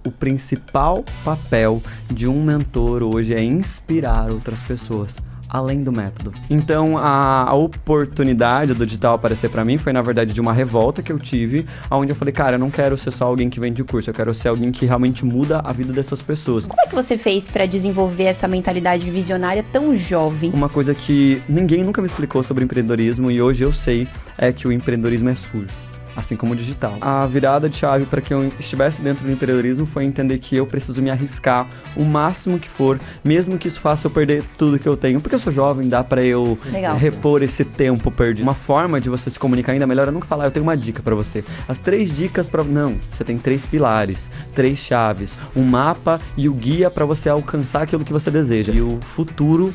o principal papel de um mentor hoje é inspirar outras pessoas, além do método. Então, a oportunidade do digital aparecer pra mim foi, na verdade, de uma revolta que eu tive, onde eu falei, cara, eu não quero ser só alguém que vende curso, eu quero ser alguém que realmente muda a vida dessas pessoas. Como é que você fez pra desenvolver essa mentalidade visionária tão jovem? Uma coisa que ninguém nunca me explicou sobre empreendedorismo e hoje eu sei é que o empreendedorismo é sujo. Assim como o digital. A virada de chave para que eu estivesse dentro do empreendedorismo foi entender que eu preciso me arriscar o máximo que for, mesmo que isso faça eu perder tudo que eu tenho, porque eu sou jovem, dá para eu repor esse tempo perdido. Uma forma de você se comunicar ainda melhor é nunca falar, eu tenho uma dica para você. As 3 dicas para... Não, você tem 3 pilares, 3 chaves, um mapa e o guia para você alcançar aquilo que você deseja. E o futuro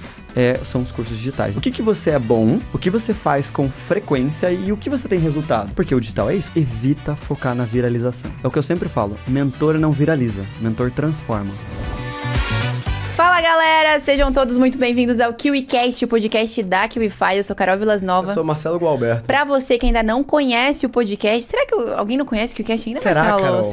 são os cursos digitais. O que você é bom, o que você faz com frequência e o que você tem resultado. Porque o digital é isso. Evita focar na viralização. É o que eu sempre falo. Mentor não viraliza, mentor transforma. Fala, galera! Sejam todos muito bem-vindos ao KiwiCast, o podcast da KiwiFi. Eu sou Carol Vilas Nova. Eu sou Marcelo Gualberto. Pra você que ainda não conhece o podcast... Será que alguém não conhece o KiwiCast ainda, Será, Marcelo? Carol?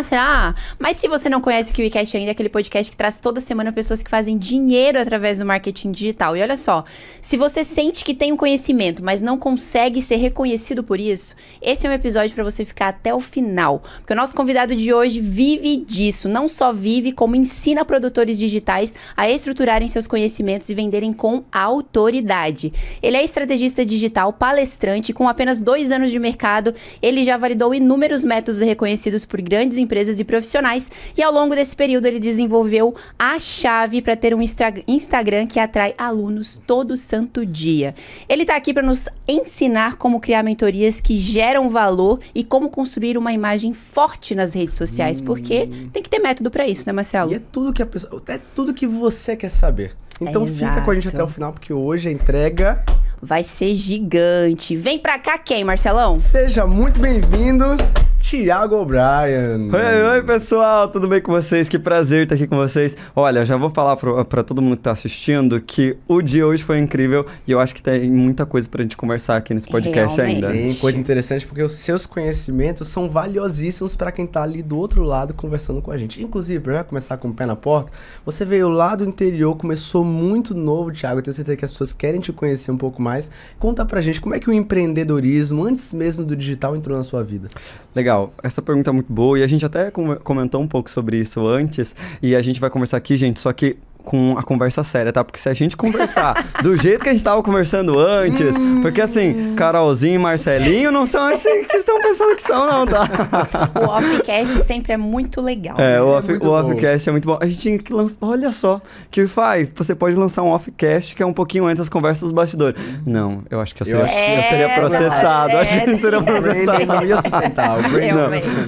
Será? Mas se você não conhece o KiwiCast ainda, é aquele podcast que traz toda semana pessoas que fazem dinheiro através do marketing digital. E olha só, se você sente que tem um conhecimento, mas não consegue ser reconhecido por isso, esse é um episódio pra você ficar até o final. Porque o nosso convidado de hoje vive disso. Não só vive, como ensina produtores digitais a estruturarem seus conhecimentos e venderem com autoridade. Ele é estrategista digital, palestrante, com apenas 2 anos de mercado, ele já validou inúmeros métodos reconhecidos por grandes empresas e profissionais, e ao longo desse período ele desenvolveu a chave para ter um Instagram que atrai alunos todo santo dia. Ele está aqui para nos ensinar como criar mentorias que geram valor e como construir uma imagem forte nas redes sociais, porque tem que ter método para isso, né, Marcelo? E é tudo que você quer saber. Então fica com a gente até o final, porque hoje a entrega vai ser gigante. Vem pra cá quem, Marcelão? Seja muito bem-vindo, Thiago O'Brien. Oi, pessoal, tudo bem com vocês? Que prazer estar aqui com vocês. Olha, já vou falar pra todo mundo que tá assistindo que o dia hoje foi incrível e eu acho que tem muita coisa pra gente conversar aqui nesse podcast realmente ainda. Tem coisa interessante porque os seus conhecimentos são valiosíssimos pra quem tá ali do outro lado conversando com a gente. Inclusive, pra já começar com o pé na porta, você veio lá do interior, começou muito novo, Thiago. Eu tenho certeza que as pessoas querem te conhecer um pouco mais. Conta pra gente como é que o empreendedorismo, antes mesmo do digital, entrou na sua vida. Legal, essa pergunta é muito boa e a gente até comentou um pouco sobre isso antes e a gente vai conversar aqui, gente, só que com a conversa séria, tá? Porque se a gente conversar do jeito que a gente tava conversando antes, porque assim, Carolzinho e Marcelinho não são assim que vocês estão pensando que são, não, tá? O offcast sempre é muito legal. O offcast é muito bom. A gente tinha que lançar, olha só, que você pode lançar um offcast que é um pouquinho antes das conversas dos bastidores. Não, eu acho que eu seria processado. A gente seria processado.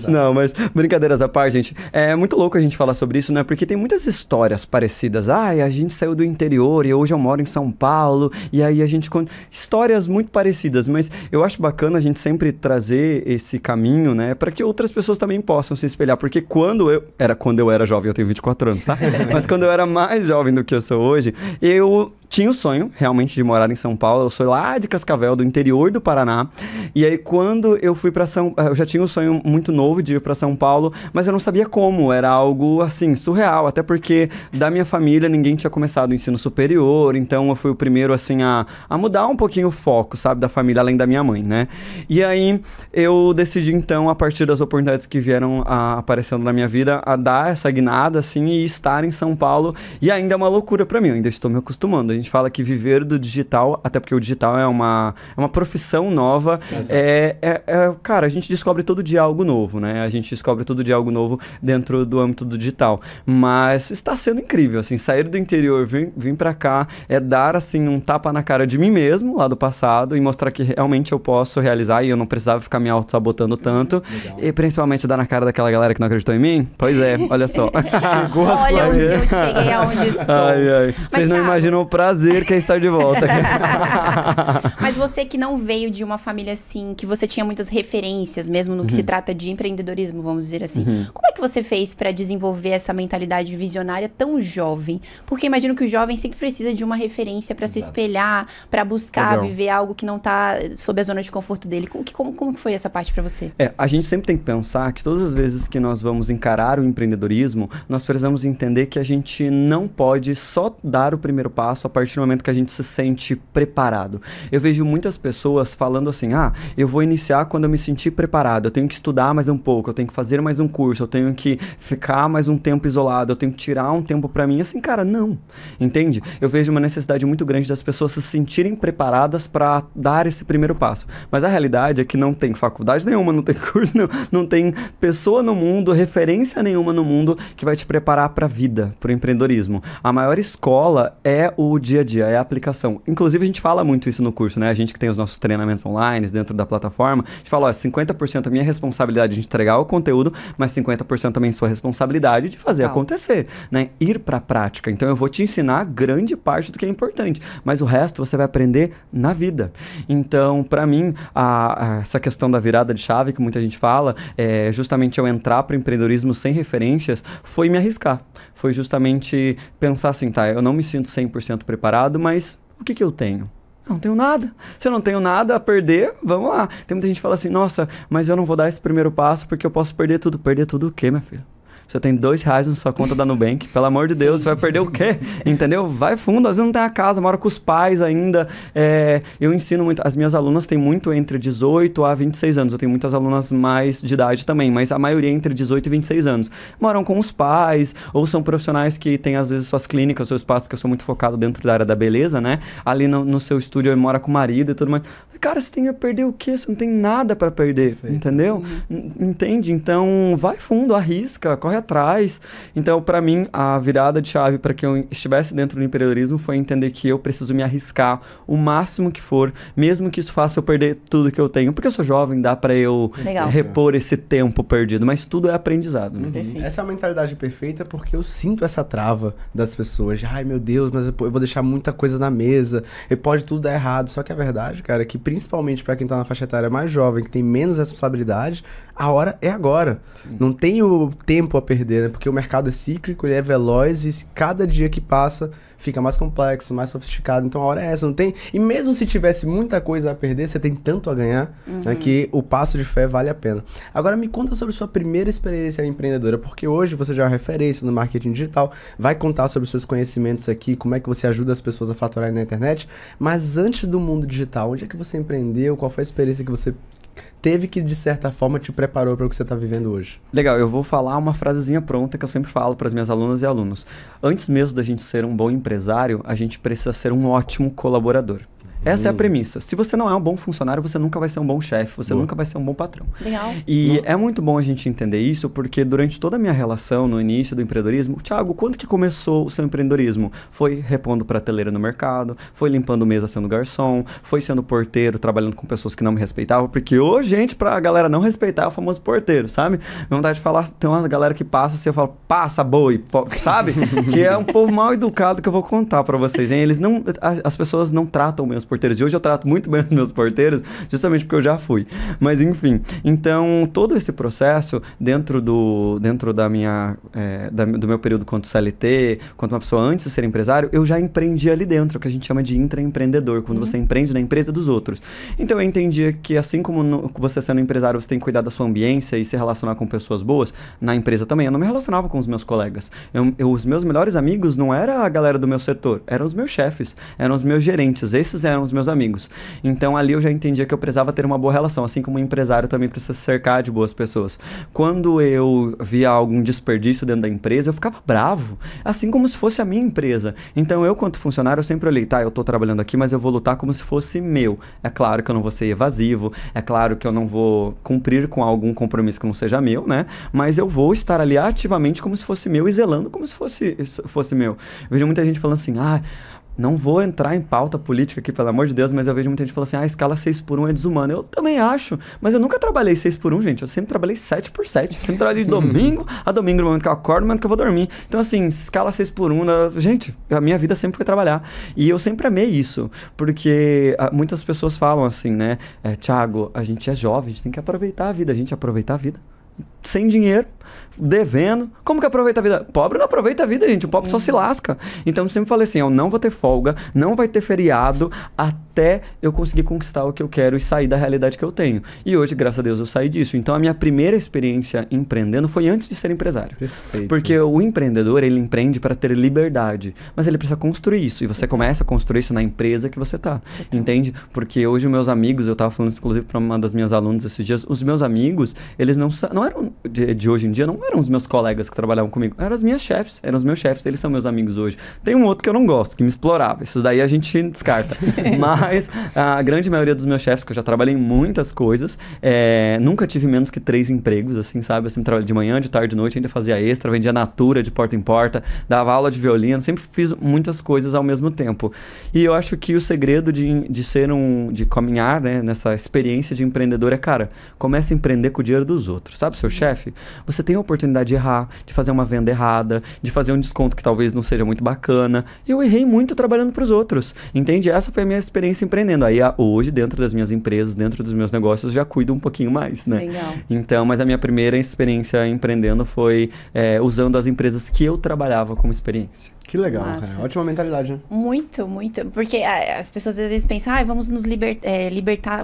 Não, mas brincadeiras à parte, gente. É muito louco a gente falar sobre isso, né? Porque tem muitas histórias parecidas. A gente saiu do interior e hoje eu moro em São Paulo, e aí a gente conta histórias muito parecidas, mas eu acho bacana a gente sempre trazer esse caminho, né, para que outras pessoas também possam se espelhar, porque quando eu era jovem, eu tenho 24 anos, tá? Mas quando eu era mais jovem do que eu sou hoje, eu tinha o sonho, realmente, de morar em São Paulo. Eu sou lá de Cascavel, do interior do Paraná. E aí, quando eu fui pra eu já tinha um sonho muito novo de ir pra São Paulo, mas eu não sabia como. Era algo, assim, surreal. Até porque, da minha família, ninguém tinha começado o ensino superior. Então, eu fui o primeiro, assim, a mudar um pouquinho o foco, sabe? Da família, além da minha mãe, né? E aí, eu decidi, então, a partir das oportunidades que vieram aparecendo na minha vida, a dar essa guinada, assim, e estar em São Paulo. E ainda é uma loucura pra mim. Eu ainda estou me acostumando. A gente fala que viver do digital, até porque o digital é uma profissão nova, cara, a gente descobre todo dia algo novo, né? A gente descobre todo dia algo novo dentro do âmbito do digital. Mas está sendo incrível, assim, sair do interior, vir pra cá, dar, assim, um tapa na cara de mim mesmo, lá do passado, e mostrar que realmente eu posso realizar e eu não precisava ficar me auto-sabotando tanto. Legal. E principalmente dar na cara daquela galera que não acreditou em mim. Pois é, olha só. Olha onde eu cheguei, aonde estou. Vocês não imaginam o prazer prazer que é estar de volta. Mas você que não veio de uma família assim, que você tinha muitas referências, mesmo no que se trata de empreendedorismo, vamos dizer assim. Como é que você fez para desenvolver essa mentalidade visionária tão jovem? Porque imagino que o jovem sempre precisa de uma referência para se espelhar, para buscar viver algo que não tá sob a zona de conforto dele. Como que foi essa parte para você? A gente sempre tem que pensar que todas as vezes que nós vamos encarar o empreendedorismo, nós precisamos entender que a gente não pode só dar o primeiro passo a partir do momento que a gente se sente preparado. Eu vejo muitas pessoas falando assim, eu vou iniciar quando eu me sentir preparado, eu tenho que estudar mais um pouco, eu tenho que fazer mais um curso, eu tenho que ficar mais um tempo isolado, eu tenho que tirar um tempo pra mim. Assim, cara, não. Entende? Eu vejo uma necessidade muito grande das pessoas se sentirem preparadas para dar esse primeiro passo. Mas a realidade é que não tem faculdade nenhuma, não tem curso, não tem pessoa no mundo, referência nenhuma no mundo que vai te preparar para a vida, para o empreendedorismo. A maior escola é o dia a dia, é a aplicação. Inclusive, a gente fala muito isso no curso, né? A gente que tem os nossos treinamentos online dentro da plataforma, a gente fala, 50% é minha responsabilidade de entregar o conteúdo, mas 50% também sua responsabilidade de fazer acontecer, né? Ir para a prática. Então, eu vou te ensinar grande parte do que é importante, mas o resto você vai aprender na vida. Então, para mim, essa questão da virada de chave que muita gente fala, justamente eu entrar para o empreendedorismo sem referências, foi me arriscar. Foi justamente pensar assim, eu não me sinto 100% preparado, mas o que eu tenho? Não tenho nada. Se eu não tenho nada a perder, vamos lá. Tem muita gente que fala assim, nossa, mas eu não vou dar esse primeiro passo porque eu posso perder tudo. Perder tudo o quê, minha filha? Você tem R$2 na sua conta da Nubank, pelo amor de Deus, você vai perder o quê? Entendeu? Vai fundo, às vezes não tem a casa, mora com os pais ainda. Eu ensino muito, as minhas alunas têm muito entre 18 a 26 anos. Eu tenho muitas alunas mais de idade também, mas a maioria entre 18 e 26 anos. Moram com os pais, ou são profissionais que têm às vezes suas clínicas, seu espaço, que eu sou muito focado dentro da área da beleza, né? Ali no seu estúdio, mora com o marido e tudo mais. Cara, você tem a perder o quê? Você não tem nada para perder, entendeu? Entende? Então, vai fundo, arrisca, corre atrás. Então, para mim, a virada de chave para que eu estivesse dentro do empreendedorismo foi entender que eu preciso me arriscar o máximo que for, mesmo que isso faça eu perder tudo que eu tenho. Porque eu sou jovem, dá para eu repor esse tempo perdido, mas tudo é aprendizado. Né? Essa é a mentalidade perfeita porque eu sinto essa trava das pessoas. De, ai, meu Deus, mas eu vou deixar muita coisa na mesa, e pode tudo dar errado. Só que a verdade, cara, é que principalmente para quem tá na faixa etária mais jovem, que tem menos responsabilidade, a hora é agora. Sim. Não tem o tempo a perder, né? Porque o mercado é cíclico, ele é veloz e cada dia que passa fica mais complexo, mais sofisticado. Então a hora é essa, não tem... E mesmo se tivesse muita coisa a perder, você tem tanto a ganhar, né, que o passo de fé vale a pena. Agora me conta sobre sua primeira experiência empreendedora, porque hoje você já é uma referência no marketing digital, vai contar sobre seus conhecimentos aqui, como é que você ajuda as pessoas a faturarem na internet, mas antes do mundo digital, onde é que você empreendeu? Qual foi a experiência que você teve que, de certa forma, te preparou para o que você está vivendo hoje? Legal, eu vou falar uma frasezinha pronta que eu sempre falo para as minhas alunas e alunos. Antes mesmo da gente ser um bom empresário, a gente precisa ser um ótimo colaborador. Essa é a premissa. Se você não é um bom funcionário, você nunca vai ser um bom chefe, você nunca vai ser um bom patrão. Legal. E é muito bom a gente entender isso, porque durante toda a minha relação no início do empreendedorismo, Thiago, quando que começou o seu empreendedorismo? Foi repondo prateleira no mercado, foi limpando mesa sendo garçom, foi sendo porteiro, trabalhando com pessoas que não me respeitavam, porque hoje, gente, pra galera não respeitar é o famoso porteiro, sabe? Minha vontade de falar, tem uma galera que passa assim, eu falo, passa boi, sabe? Que é um povo mal educado que eu vou contar pra vocês, hein? Eles não, as pessoas não tratam bem os porteiros. E hoje eu trato muito bem os meus porteiros, justamente porque eu já fui. Mas enfim, então todo esse processo dentro da minha, do meu período quanto CLT, quanto uma pessoa antes de ser empresário, eu já empreendi ali dentro, que a gente chama de intraempreendedor, quando você empreende na empresa dos outros. Então eu entendia que assim como você sendo empresário, você tem que cuidar da sua ambiência e se relacionar com pessoas boas, na empresa também. Eu não me relacionava com os meus colegas. Os meus melhores amigos não era a galera do meu setor, eram os meus chefes, eram os meus gerentes, esses eram os meus amigos. Então ali eu já entendia que eu precisava ter uma boa relação, assim como um empresário também precisa se cercar de boas pessoas. Quando eu via algum desperdício dentro da empresa, eu ficava bravo, assim como se fosse a minha empresa. Então eu, quanto funcionário, eu sempre olhei, eu tô trabalhando aqui, mas eu vou lutar como se fosse meu. É claro que eu não vou ser evasivo, é claro que eu não vou cumprir com algum compromisso que não seja meu, né? Mas eu vou estar ali ativamente como se fosse meu e zelando como se fosse meu. Eu vejo muita gente falando assim, não vou entrar em pauta política aqui, pelo amor de Deus, mas eu vejo muita gente falando assim, a escala 6x1 é desumana. Eu também acho, mas eu nunca trabalhei 6x1, gente. Eu sempre trabalhei 7x7. Eu sempre trabalhei de domingo a domingo, no momento que eu acordo, no momento que eu vou dormir. Então, assim, escala 6x1, gente, a minha vida sempre foi trabalhar. E eu sempre amei isso, porque muitas pessoas falam assim, né? Thiago, a gente é jovem, a gente tem que aproveitar a vida. A gente aproveitar a vida sem dinheiro, devendo. Como que aproveita a vida? Pobre não aproveita a vida, gente. O pobre só se lasca. Então eu sempre falei assim, eu não vou ter folga, não vai ter feriado até eu conseguir conquistar o que eu quero e sair da realidade que eu tenho. E hoje, graças a Deus, eu saí disso. Então a minha primeira experiência empreendendo foi antes de ser empresário. Perfeito. Porque o empreendedor, ele empreende para ter liberdade, mas ele precisa construir isso. E você começa a construir isso na empresa que você tá. Entende? Porque hoje meus amigos, eu tava falando isso, inclusive para uma das minhas alunas esses dias, os meus amigos, eles não eram de hoje em dia, não eram os meus colegas que trabalhavam comigo, eram as minhas chefes, eram os meus chefes, eles são meus amigos hoje. Tem um outro que eu não gosto, que me explorava, esses daí a gente descarta. Mas a grande maioria dos meus chefes, que eu já trabalhei em muitas coisas, nunca tive menos que 3 empregos, assim, sabe? Eu sempre trabalhei de manhã, de tarde, de noite, ainda fazia extra, vendia natura de porta em porta, dava aula de violino, sempre fiz muitas coisas ao mesmo tempo. E eu acho que o segredo de caminhar, né, nessa experiência de empreendedor cara, comece a empreender com o dinheiro dos outros, sabe? Seu chefe, você tem a oportunidade de errar, de fazer uma venda errada, de fazer um desconto que talvez não seja muito bacana. Eu errei muito trabalhando para os outros, entende? Essa foi a minha experiência empreendendo. Aí hoje, dentro das minhas empresas, dentro dos meus negócios, já cuido um pouquinho mais, né? Legal. Então, mas a minha primeira experiência empreendendo foi usando as empresas que eu trabalhava como experiência. Que legal, Massa. cara. Ótima mentalidade, né? Muito, muito. Porque as pessoas às vezes pensam, vamos nos libertar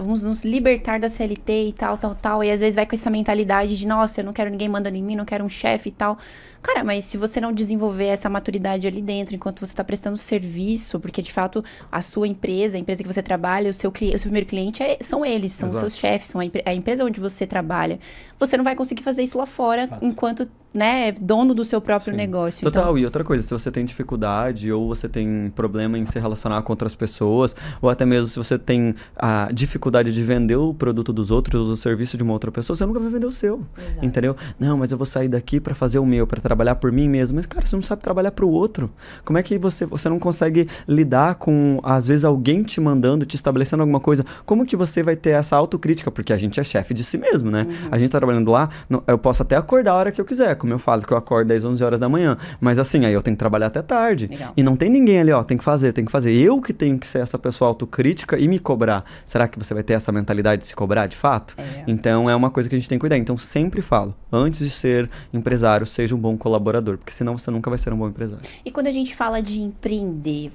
da CLT e tal. E às vezes vai com essa mentalidade de, nossa, eu não quero ninguém mandando em mim, não quero um chefe e tal. Cara, mas se você não desenvolver essa maturidade ali dentro, enquanto você está prestando serviço, porque de fato a sua empresa, a empresa que você trabalha, o seu primeiro cliente são eles, são os seus chefes, são a empresa onde você trabalha. Você não vai conseguir fazer isso lá fora, enquanto, né, dono do seu próprio negócio. Total, então... e outra coisa, se você tem dificuldade ou você tem problema em se relacionar com outras pessoas, ou até mesmo se você tem a dificuldade de vender o produto dos outros, o serviço de uma outra pessoa, você nunca vai vender o seu, entendeu? Não, mas eu vou sair daqui para fazer o meu, para trabalhar por mim mesmo. Mas, cara, você não sabe trabalhar para o outro. Como é que você não consegue lidar com, às vezes, alguém te mandando, te estabelecendo alguma coisa? Como que você vai ter essa autocrítica? Porque a gente é chefe de si mesmo, né? A gente tá trabalhando lá, eu posso até acordar a hora que eu quiser, como eu falo, que eu acordo às 11 horas da manhã. Mas assim, aí eu tenho que trabalhar até tarde. Legal. E não tem ninguém ali, tem que fazer. Eu que tenho que ser essa pessoa autocrítica e me cobrar. Será que você vai ter essa mentalidade de se cobrar de fato? Então, é uma coisa que a gente tem que cuidar. Então, sempre falo, antes de ser empresário, seja um bom colaborador, porque senão você nunca vai ser um bom empresário. E quando a gente fala de empreender,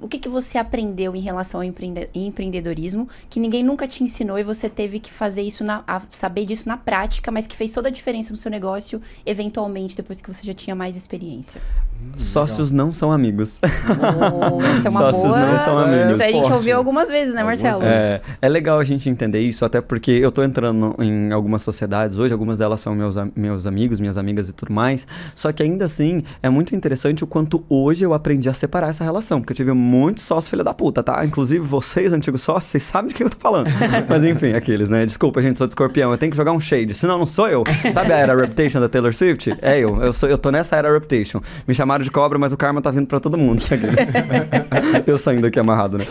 o que você aprendeu em relação ao empreendedorismo que ninguém nunca te ensinou e você teve que fazer isso, saber disso na prática, mas que fez toda a diferença no seu negócio, eventualmente, depois que você já tinha mais experiência? Sócios não são amigos. Essa é uma Sócios boa... não são amigos. Isso aí a gente ouviu algumas vezes, né, Marcelo? É legal a gente entender isso, até porque eu tô entrando em algumas sociedades hoje, algumas delas são meus amigos, minhas amigas e tudo mais, só que ainda assim, é muito interessante o quanto hoje eu aprendi a separar essa relação, porque eu tive muito sócio filha da puta, tá? Inclusive vocês, antigos sócios, vocês sabem de quem eu tô falando. Mas enfim, aqueles, né? Desculpa, gente, sou de Escorpião, eu tenho que jogar um shade, senão não sou eu. Sabe a era Reputation da Taylor Swift? Eu tô nessa era Reputation. Me chamaram de cobra, mas o karma tá vindo pra todo mundo. Eu saindo aqui amarrado, né?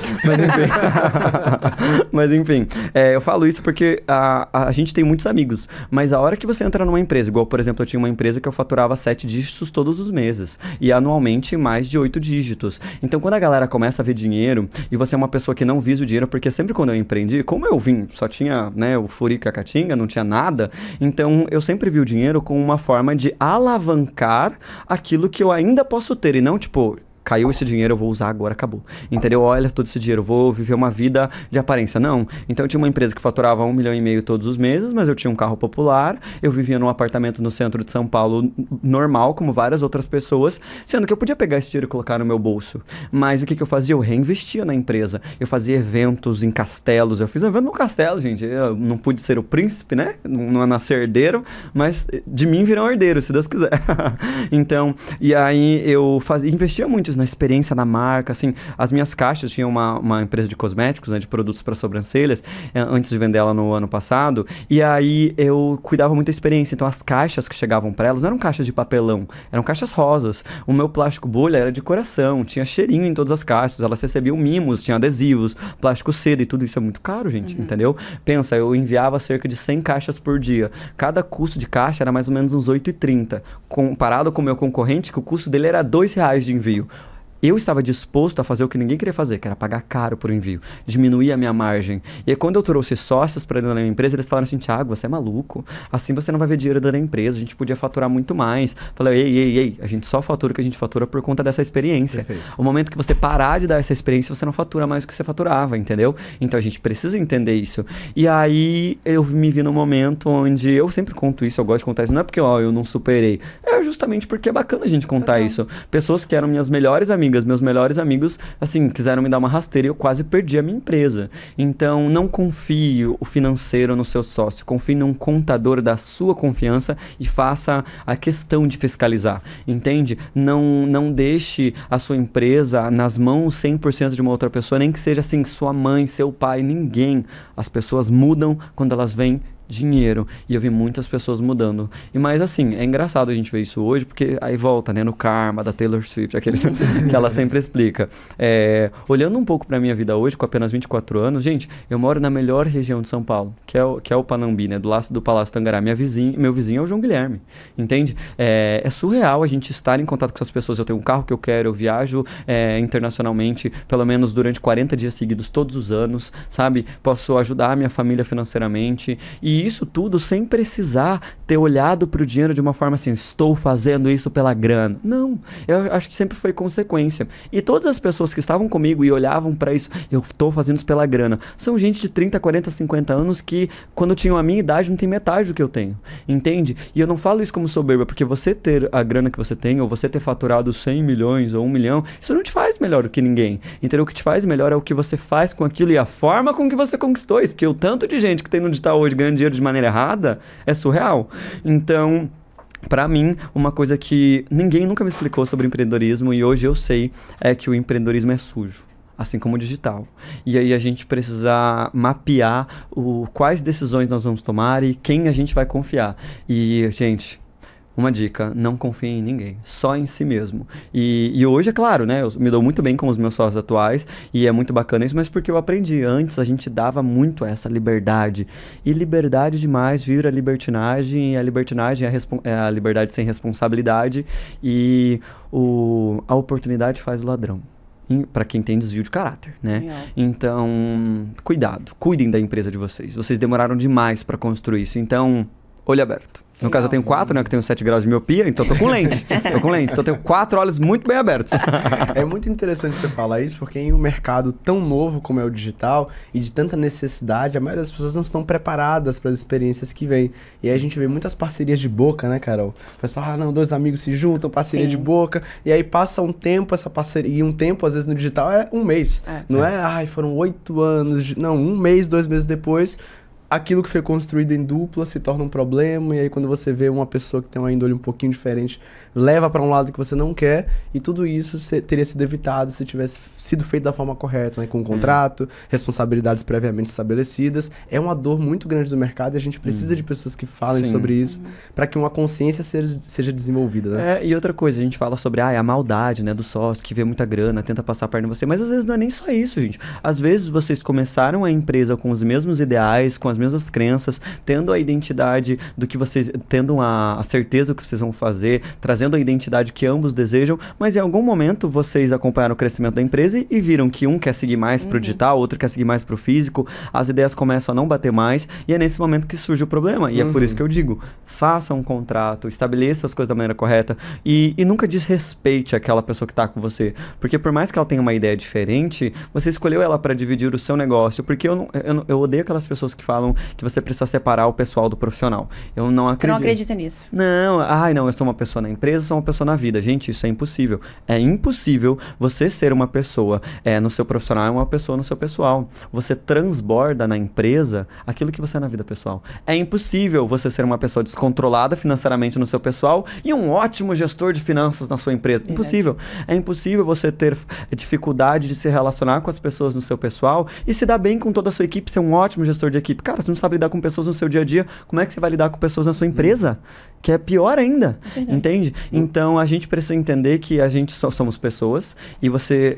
Mas enfim, eu falo isso porque a gente tem muitos amigos, mas a hora que você entra numa empresa, igual, por exemplo, eu tinha uma empresa que eu faturava 7 dígitos todos os meses, e anualmente mais de 8 dígitos. Então, quando a galera começa a ver dinheiro, e você é uma pessoa que não visa o dinheiro, porque sempre quando eu empreendi, como eu vim, só tinha, né, o furica, a caatinga, não tinha nada, então eu sempre vi o dinheiro como uma forma de alavancar aquilo que eu ainda posso ter, e não tipo... Caiu esse dinheiro, eu vou usar agora, acabou. Entendeu? Olha todo esse dinheiro, eu vou viver uma vida de aparência. Não. Então eu tinha uma empresa que faturava 1,5 milhão todos os meses, mas eu tinha um carro popular, eu vivia num apartamento no centro de São Paulo normal, como várias outras pessoas, sendo que eu podia pegar esse dinheiro e colocar no meu bolso. Mas o que eu fazia? Eu reinvestia na empresa. Eu fazia eventos em castelos. Eu fiz um evento no castelo, gente. Eu não pude ser o príncipe, né? Não é nascer herdeiro, mas de mim virão herdeiro, se Deus quiser. Então, e aí eu investia muito na experiência da marca, assim, as minhas caixas, tinha uma empresa de cosméticos, né, de produtos para sobrancelhas, antes de vender ela no ano passado, e aí eu cuidava muito da experiência, então as caixas que chegavam para elas não eram caixas de papelão, eram caixas rosas, o meu plástico bolha era de coração, tinha cheirinho em todas as caixas, elas recebiam mimos, tinha adesivos, plástico seda e tudo isso é muito caro, gente, entendeu? Pensa, eu enviava cerca de 100 caixas por dia, cada custo de caixa era mais ou menos uns 8,30, comparado com o meu concorrente, que o custo dele era R$2 de envio. Eu estava disposto a fazer o que ninguém queria fazer, que era pagar caro por envio, diminuir a minha margem. E aí, quando eu trouxe sócios para dentro da minha empresa, eles falaram assim, Thiago, você é maluco, assim você não vai ver dinheiro da empresa, a gente podia faturar muito mais. Falei, ei, a gente só fatura o que a gente fatura por conta dessa experiência. Perfeito. O momento que você parar de dar essa experiência, você não fatura mais do que você faturava, entendeu? Então a gente precisa entender isso. E aí eu me vi num momento onde, eu sempre conto isso, eu gosto de contar isso, não é porque eu não superei, é justamente porque é bacana a gente contar isso. Pessoas que eram minhas melhores amigas, meus melhores amigos, assim, quiseram me dar uma rasteira e eu quase perdi a minha empresa. Então, não confie o financeiro no seu sócio, confie num contador da sua confiança e faça a questão de fiscalizar, entende? Não deixe a sua empresa nas mãos 100% de uma outra pessoa, nem que seja assim, sua mãe, seu pai, ninguém. As pessoas mudam quando elas veem dinheiro. E eu vi muitas pessoas mudando. E mais assim, é engraçado a gente ver isso hoje, porque aí volta, né, no karma da Taylor Swift, aqueles que ela sempre explica. Olhando um pouco pra minha vida hoje, com apenas 24 anos, gente, eu moro na melhor região de São Paulo, que é o Panambi, né, do lado do Palácio Tangará. Meu vizinho é o João Guilherme, entende? É surreal a gente estar em contato com essas pessoas. Eu tenho um carro que eu quero, eu viajo internacionalmente, pelo menos durante 40 dias seguidos, todos os anos, sabe? Posso ajudar a minha família financeiramente. E isso tudo sem precisar ter olhado para o dinheiro de uma forma assim, estou fazendo isso pela grana. Não, eu acho que sempre foi consequência. E todas as pessoas que estavam comigo e olhavam para isso, eu estou fazendo isso pela grana, são gente de 30, 40, 50 anos que, quando tinham a minha idade, não tem metade do que eu tenho, entende? E eu não falo isso como soberba, porque você ter a grana que você tem, ou você ter faturado 100 milhões ou 1 milhão, isso não te faz melhor do que ninguém. Entendeu? O que te faz melhor é o que você faz com aquilo e a forma com que você conquistou isso, porque o tanto de gente que tem no digital hoje ganhando dinheiro de maneira errada é surreal. Então, pra mim, uma coisa que ninguém nunca me explicou sobre empreendedorismo e hoje eu sei é que o empreendedorismo é sujo, assim como o digital. E aí a gente precisa mapear quais decisões nós vamos tomar e quem a gente vai confiar. E, gente, uma dica, não confie em ninguém, só em si mesmo. E hoje, é claro, né, eu me dou muito bem com os meus sócios atuais e é muito bacana isso, mas porque eu aprendi. Antes a gente dava muito essa liberdade. E liberdade demais vira libertinagem, e a libertinagem é a liberdade sem responsabilidade e a oportunidade faz o ladrão. Para quem tem desvio de caráter, né? Legal. Então, cuidado, cuidem da empresa de vocês. Vocês demoraram demais para construir isso, então, olho aberto. No caso, eu tenho 4, né? Que eu tenho 7 graus de miopia, então tô com lente. Então eu tenho 4 olhos muito bem abertos. É muito interessante você falar isso, porque em um mercado tão novo como é o digital e de tanta necessidade, a maioria das pessoas não estão preparadas para as experiências que vêm. E aí a gente vê muitas parcerias de boca, né, Carol? O pessoal, não, 2 amigos se juntam, parceria Sim. de boca, e aí passa um tempo essa parceria, e um tempo, às vezes, no digital é 1 mês. Não é, foram 8 anos, não, 1 mês, 2 meses depois, aquilo que foi construído em dupla se torna um problema, e aí quando você vê uma pessoa que tem uma índole um pouquinho diferente, leva para um lado que você não quer, e tudo isso teria sido evitado se tivesse sido feito da forma correta, né? Com um contrato, responsabilidades previamente estabelecidas. É uma dor muito grande do mercado e a gente precisa de pessoas que falem Sim. sobre isso, para que uma consciência seja desenvolvida, né? E outra coisa, a gente fala sobre a maldade, né, do sócio, que vê muita grana, tenta passar a perna em você, mas às vezes não é nem só isso, gente. Às vezes vocês começaram a empresa com os mesmos ideais, com as mesmas crenças, tendo a identidade do que vocês, tendo a certeza do que vocês vão fazer, trazendo a identidade que ambos desejam, mas em algum momento vocês acompanharam o crescimento da empresa e viram que um quer seguir mais pro digital, outro quer seguir mais pro físico, as ideias começam a não bater mais, e é nesse momento que surge o problema. E é por isso que eu digo, faça um contrato, estabeleça as coisas da maneira correta e nunca desrespeite aquela pessoa que tá com você, porque por mais que ela tenha uma ideia diferente, você escolheu ela para dividir o seu negócio, porque eu odeio aquelas pessoas que falam informação que você precisa separar o pessoal do profissional. Eu não Tu acredito. não acredita nisso? Não, eu sou uma pessoa na empresa, sou uma pessoa na vida. Gente, isso é impossível. É impossível você ser uma pessoa no seu profissional e uma pessoa no seu pessoal. Você transborda na empresa aquilo que você é na vida pessoal. É impossível você ser uma pessoa descontrolada financeiramente no seu pessoal e um ótimo gestor de finanças na sua empresa. Verdade. Impossível. É impossível você ter dificuldade de se relacionar com as pessoas no seu pessoal e se dar bem com toda a sua equipe, ser um ótimo gestor de equipe. Cara, você não sabe lidar com pessoas no seu dia a dia, como é que você vai lidar com pessoas na sua empresa? Que é pior ainda, entende? Então, a gente precisa entender que a gente só somos pessoas e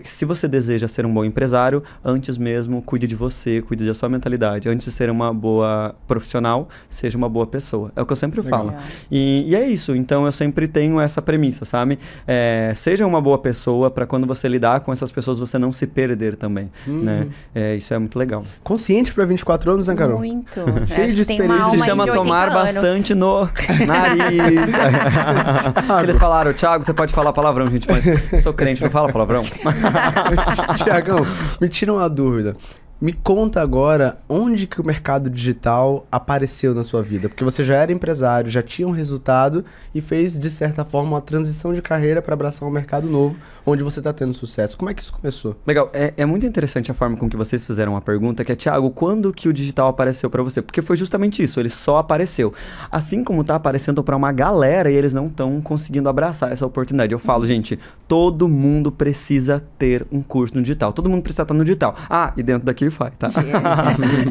se você deseja ser um bom empresário, antes mesmo, cuide de você, cuide da sua mentalidade. Antes de ser uma boa profissional, seja uma boa pessoa. É o que eu sempre falo. E é isso. Então, eu sempre tenho essa premissa, sabe? Seja uma boa pessoa para quando você lidar com essas pessoas, você não se perder também, né? Isso é muito legal. Consciente para 24 anos, né, Carol? Muito. Cheio de experiência. Se chama tomar bastante no nariz. Eles falaram, Thiago, você pode falar palavrão, gente, mas eu sou crente, não fala palavrão. Tiagão, me tira uma dúvida. Me conta agora onde que o mercado digital apareceu na sua vida. Porque você já era empresário, já tinha um resultado e fez, de certa forma, uma transição de carreira para abraçar um mercado novo, onde você está tendo sucesso. Como é que isso começou? Legal. É muito interessante a forma com que vocês fizeram a pergunta, que é, Thiago, quando que o digital apareceu para você? Porque foi justamente isso, ele só apareceu. Assim como está aparecendo para uma galera e eles não estão conseguindo abraçar essa oportunidade. Eu falo, gente, todo mundo precisa ter um curso no digital. Todo mundo precisa estar no digital. E dentro daqui tá?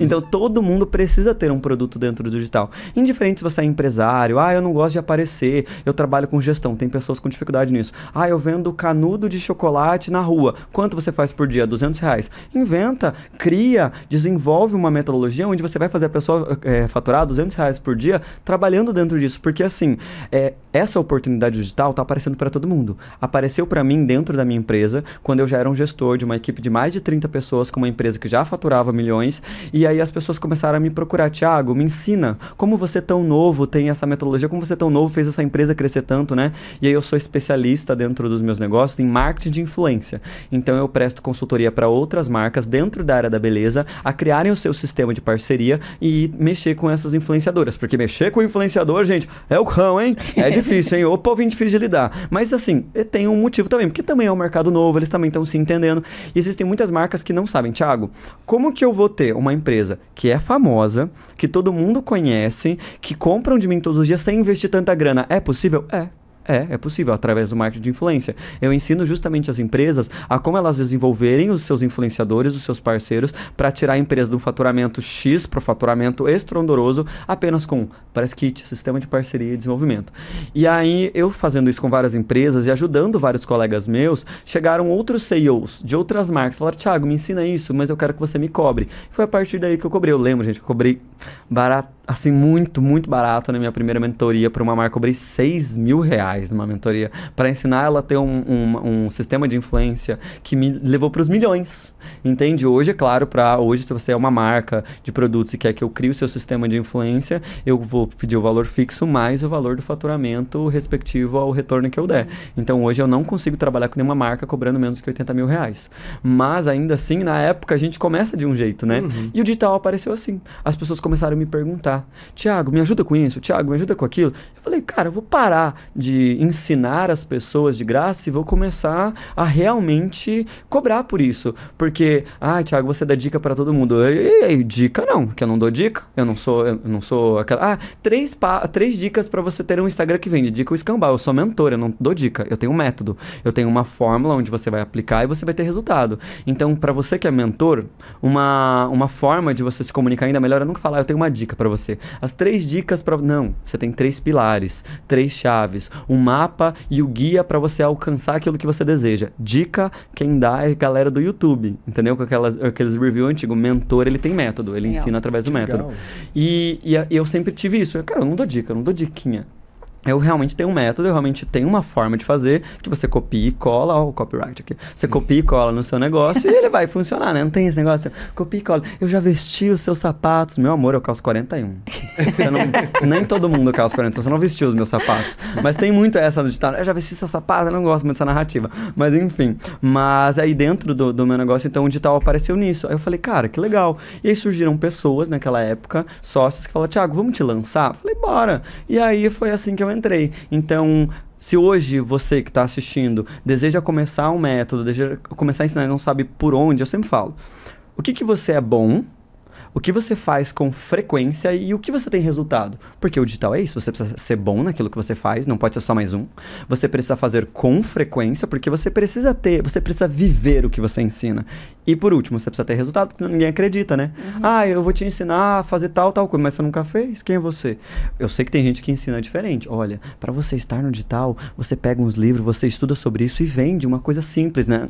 Então, todo mundo precisa ter um produto dentro do digital. Indiferente se você é empresário, eu não gosto de aparecer, eu trabalho com gestão, tem pessoas com dificuldade nisso. Eu vendo canudo de chocolate na rua. Quanto você faz por dia? R$200. Inventa, cria, desenvolve uma metodologia onde você vai fazer a pessoa faturar R$200 por dia trabalhando dentro disso. Porque, assim, essa oportunidade digital tá aparecendo para todo mundo. Apareceu para mim dentro da minha empresa, quando eu já era um gestor de uma equipe de mais de 30 pessoas, com uma empresa que já faturava milhões, e aí as pessoas começaram a me procurar, Thiago, me ensina, como você tão novo tem essa metodologia, como você tão novo fez essa empresa crescer tanto, né? E aí eu sou especialista dentro dos meus negócios em marketing de influência, então eu presto consultoria para outras marcas dentro da área da beleza, a criarem o seu sistema de parceria e mexer com essas influenciadoras, porque mexer com influenciador, gente, é o cão, hein? É difícil, hein? O povo é difícil de lidar, mas assim, tem um motivo também, porque também é um mercado novo, eles também estão se entendendo, e existem muitas marcas que não sabem, Thiago, como que eu vou ter uma empresa que é famosa, que todo mundo conhece, que compram de mim todos os dias sem investir tanta grana? É possível? É possível, através do marketing de influência. Eu ensino justamente as empresas a como elas desenvolverem os seus influenciadores, os seus parceiros, para tirar a empresa do faturamento X para o faturamento estrondoso, apenas com press kit, sistema de parceria e desenvolvimento. E aí, eu fazendo isso com várias empresas e ajudando vários colegas meus, chegaram outros CEOs de outras marcas, falaram, Thiago, me ensina isso, mas eu quero que você me cobre. Foi a partir daí que eu cobrei. Eu lembro, gente, que eu cobrei barato, assim, muito, muito barato na minha primeira mentoria para uma marca. Eu cobrei R$6.000 numa mentoria para ensinar ela a ter um sistema de influência que me levou para os milhões, entende? Hoje, é claro, hoje, se você é uma marca de produtos e quer que eu crie o seu sistema de influência, eu vou pedir o valor fixo mais o valor do faturamento respectivo ao retorno que eu der. Então, hoje eu não consigo trabalhar com nenhuma marca cobrando menos que R$80.000. Mas, ainda assim, na época, a gente começa de um jeito, né? E o digital apareceu assim. As pessoas começaram a me perguntar, Thiago, me ajuda com isso? Thiago, me ajuda com aquilo? Eu falei, cara, eu vou parar de ensinar as pessoas de graça e vou começar a realmente cobrar por isso. Porque, Thiago, você dá dica para todo mundo. Dica não, que eu não dou dica. Eu não sou aquela... 3 dicas para você ter um Instagram que vende. Dica o escambau. Eu sou mentor, eu não dou dica. Eu tenho um método. Eu tenho uma fórmula onde você vai aplicar e você vai ter resultado. Então, para você que é mentor, uma forma de você se comunicar ainda melhor é nunca falar, eu tenho uma dica para você. As 3 dicas para... Não, você tem 3 pilares, 3 chaves, um mapa e o guia para você alcançar aquilo que você deseja. Dica, quem dá é a galera do YouTube, entendeu? Com aqueles review antigos. Mentor, ele tem método, ele ensina através do método. E eu sempre tive isso. Cara, eu não dou dica, eu não dou diquinha. Eu realmente tenho um método, eu realmente tenho uma forma de fazer que você copia e cola, ó, o copyright aqui. Você copia e cola no seu negócio e ele vai funcionar, né? Não tem esse negócio, copia e cola. Eu já vesti os seus sapatos. Meu amor, eu calço 41. Nem todo mundo calça 41, você não vestiu os meus sapatos. Mas tem muito essa do ditado, eu já vesti seu sapato, eu não gosto muito dessa narrativa. Mas enfim, mas aí dentro do meu negócio, então o digital apareceu nisso. Aí eu falei, cara, que legal. E aí surgiram pessoas naquela época, sócios, que falaram, Thiago, vamos te lançar? Eu falei, bora. E aí foi assim que eu entrei. Então, se hoje você que está assistindo deseja começar um método, deseja começar a ensinar e não sabe por onde, eu sempre falo, o que você é bom, o que você faz com frequência e o que você tem resultado. Porque o digital é isso, você precisa ser bom naquilo que você faz, não pode ser só mais um. Você precisa fazer com frequência, porque você precisa viver o que você ensina. E por último, você precisa ter resultado, porque ninguém acredita, né? Eu vou te ensinar a fazer tal coisa, mas você nunca fez? Quem é você? Eu sei que tem gente que ensina diferente. Olha, para você estar no digital, você pega uns livros, você estuda sobre isso e vende uma coisa simples, né?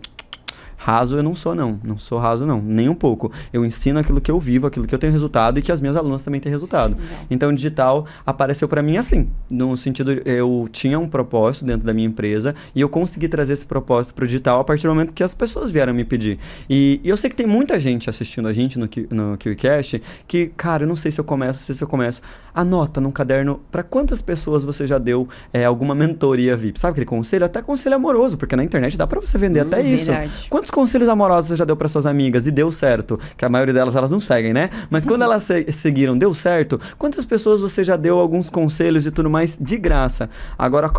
Raso eu não sou, não sou raso, não, nem um pouco. Eu ensino aquilo que eu vivo, aquilo que eu tenho resultado e que as minhas alunas também têm resultado. Então, o digital apareceu para mim assim, no sentido, eu tinha um propósito dentro da minha empresa e eu consegui trazer esse propósito para o digital a partir do momento que as pessoas vieram me pedir. E eu sei que tem muita gente assistindo a gente no KiwiCast que, cara, eu não sei se eu começo. Anota num caderno para quantas pessoas você já deu alguma mentoria VIP. Sabe aquele conselho? Até conselho amoroso, porque na internet dá para você vender até isso. Verdade. Quantos conselhos amorosos você já deu para suas amigas e deu certo? Que a maioria delas, elas não seguem, né? Mas quando elas seguiram, deu certo? Quantas pessoas você já deu alguns conselhos e tudo mais de graça? Agora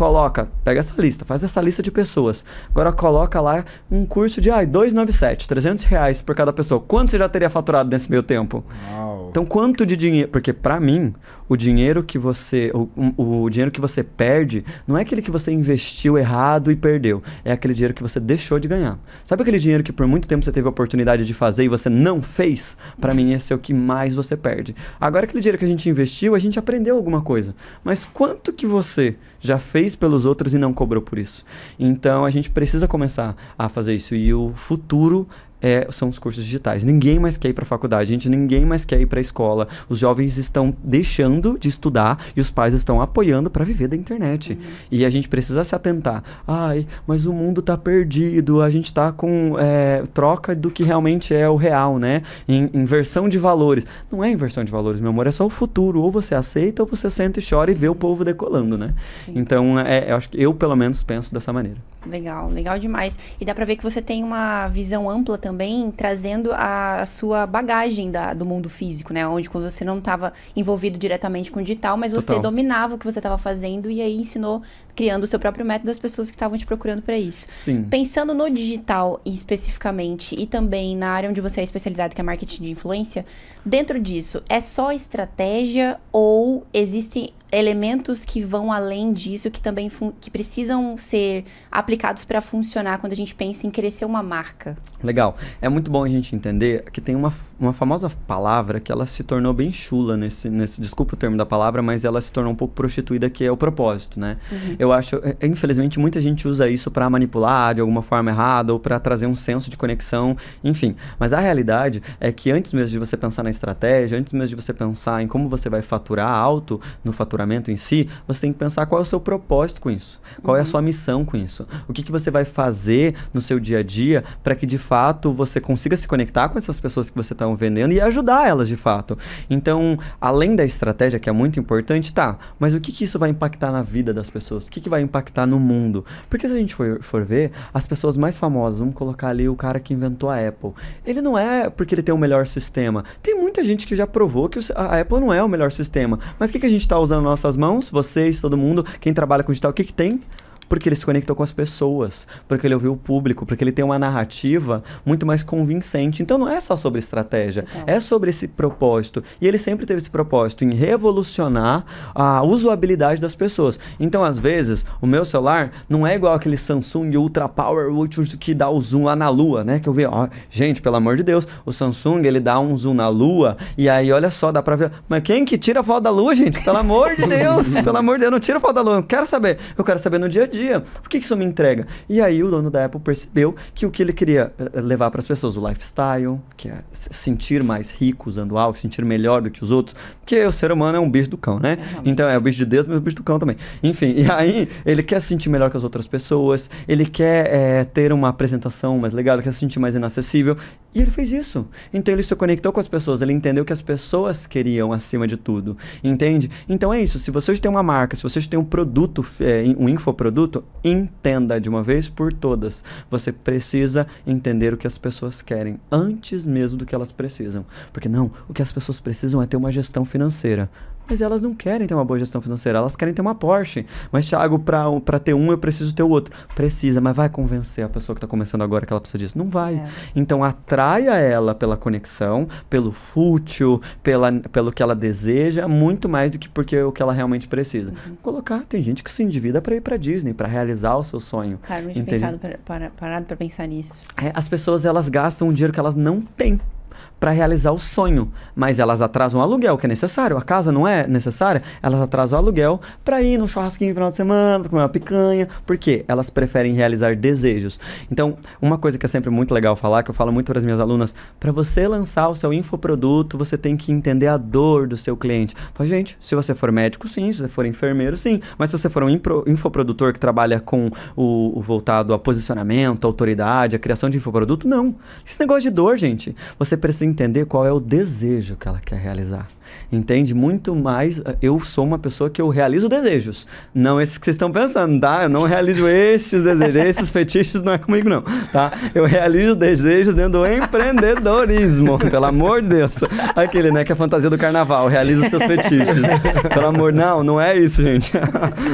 pega essa lista, faz essa lista de pessoas. Agora coloca lá um curso de 297, R$300 por cada pessoa. Quanto você já teria faturado nesse meio tempo? Uau. Então, quanto de dinheiro... Porque para mim, o dinheiro que você... O dinheiro que você perde não é aquele que você investiu errado e perdeu. É aquele dinheiro que você deixou de ganhar. Sabe aquele dinheiro que por muito tempo você teve a oportunidade de fazer e você não fez? Para mim, esse é o que mais você perde. Agora, aquele dinheiro que a gente investiu, a gente aprendeu alguma coisa. Mas quanto que você já fez pelos outros e não cobrou por isso? Então, a gente precisa começar a fazer isso. E o futuro... são os cursos digitais. Ninguém mais quer ir para a faculdade, ninguém mais quer ir para a escola. Os jovens estão deixando de estudar e os pais estão apoiando para viver da internet. E a gente precisa se atentar. Mas o mundo está perdido, a gente está com troca do que realmente é o real, né? Inversão de valores. Não é inversão de valores, meu amor, é só o futuro. Ou você aceita ou você senta e chora e vê o povo decolando, né? Sim. Então, eu acho que eu, pelo menos, penso dessa maneira. Legal demais. E dá pra ver que você tem uma visão ampla também, trazendo a sua bagagem do mundo físico, né? Onde quando você não estava envolvido diretamente com o digital, mas você dominava o que você estava fazendo e aí ensinou, criando o seu próprio método às pessoas que estavam te procurando para isso. Sim. Pensando no digital especificamente e também na área onde você é especializado, que é marketing de influência, dentro disso, é só estratégia ou existem elementos que vão além disso, que também que precisam ser aplicados para funcionar quando a gente pensa em crescer uma marca? Legal. É muito bom a gente entender que tem uma famosa palavra que ela se tornou bem chula desculpa o termo da palavra, mas ela se tornou um pouco prostituída, que é o propósito, né? Eu acho, infelizmente, muita gente usa isso para manipular de alguma forma errada ou para trazer um senso de conexão, enfim. Mas a realidade é que antes mesmo de você pensar na estratégia, antes mesmo de você pensar em como você vai faturar alto no faturamento em si, você tem que pensar qual é o seu propósito com isso, qual é a sua missão com isso, o que você vai fazer no seu dia a dia para que de fato você consiga se conectar com essas pessoas que você está vendendo e ajudar elas de fato. Então, além da estratégia, que é muito importante, mas o que isso vai impactar na vida das pessoas? O que vai impactar no mundo? Porque se a gente for ver, as pessoas mais famosas, vamos colocar ali o cara que inventou a Apple, ele não é porque ele tem o melhor sistema. Tem muita gente que já provou que a Apple não é o melhor sistema. Mas o que a gente está usando nas nossas mãos? Vocês, todo mundo, quem trabalha com digital, o que tem? Porque ele se conectou com as pessoas, porque ele ouviu o público, porque ele tem uma narrativa muito mais convincente. Então não é só sobre estratégia, é sobre esse propósito. E ele sempre teve esse propósito em revolucionar a usabilidade das pessoas. Então, às vezes, o meu celular não é igual aquele Samsung Ultra Power que dá o zoom lá na lua, né? Que eu vi, gente, pelo amor de Deus, o Samsung, ele dá um zoom na lua e aí, olha só, dá pra ver. Mas quem que tira foto da lua, gente? Pelo amor de Deus, pelo amor de Deus, não tira foto da lua. Eu quero saber no dia a dia. dia. Por que isso me entrega? E aí o dono da Apple percebeu que o que ele queria levar para as pessoas, o lifestyle, que é se sentir mais rico usando algo, sentir melhor do que os outros, porque o ser humano é um bicho do cão, né? Então é o bicho de Deus, mas o bicho do cão também. Enfim, e aí ele quer se sentir melhor que as outras pessoas, ele quer ter uma apresentação mais legal, ele quer se sentir mais inacessível, e ele fez isso. Então ele se conectou com as pessoas, ele entendeu que as pessoas queriam acima de tudo, entende? Então é isso, se você tem uma marca, se você tem um produto, um infoproduto, entenda de uma vez por todas. Você precisa entender o que as pessoas querem, antes mesmo do que elas precisam. Porque não, o que as pessoas precisam é ter uma gestão financeira. Mas elas não querem ter uma boa gestão financeira, elas querem ter uma Porsche. Mas, Thiago, pra ter um, eu preciso ter o outro. Precisa, mas vai convencer a pessoa que está começando agora que ela precisa disso? Não vai. Então, atraia ela pela conexão, pelo fútil, pelo que ela deseja, muito mais do que porque o que ela realmente precisa. Tem gente que se endivida para ir para Disney, para realizar o seu sonho. Cara, não tinha parado para pensar nisso. As pessoas, elas gastam um dinheiro que elas não têm para realizar o sonho, mas elas atrasam o aluguel, que é necessário. A casa não é necessária, elas atrasam o aluguel para ir no churrasquinho no final de semana, pra comer uma picanha. Por quê? Elas preferem realizar desejos. Então, uma coisa que é sempre muito legal falar, que eu falo muito para as minhas alunas, para você lançar o seu infoproduto, você tem que entender a dor do seu cliente. Fala, gente, se você for médico, sim. Se você for enfermeiro, sim. Mas se você for um infoprodutor que trabalha com o voltado a posicionamento, autoridade, a criação de infoproduto, não. Esse negócio de dor, gente, você precisa entender qual é o desejo que ela quer realizar. Entende? Muito mais, eu sou uma pessoa que eu realizo desejos. Não esses que vocês estão pensando, tá? Eu não realizo esses desejos, esses fetiches não é comigo não, tá? Eu realizo desejos dentro do empreendedorismo, pelo amor de Deus. Aquele, né, que é a fantasia do carnaval, realiza os seus fetiches. Pelo amor, não é isso, gente.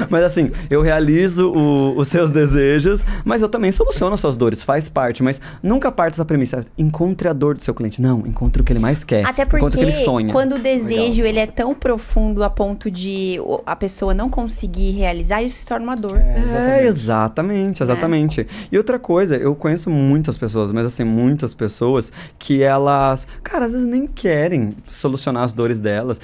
Mas assim, eu realizo os seus desejos, mas eu também soluciono as suas dores, faz parte, mas nunca parte dessa premissa, encontre a dor do seu cliente. Não, encontre o que ele mais quer. Até porque encontre o que ele sonha. Quando o desejo ele é tão profundo a ponto de a pessoa não conseguir realizar, isso se torna uma dor. Exatamente. E outra coisa, eu conheço muitas pessoas, mas assim, muitas pessoas que elas, cara, às vezes nem querem solucionar as dores delas.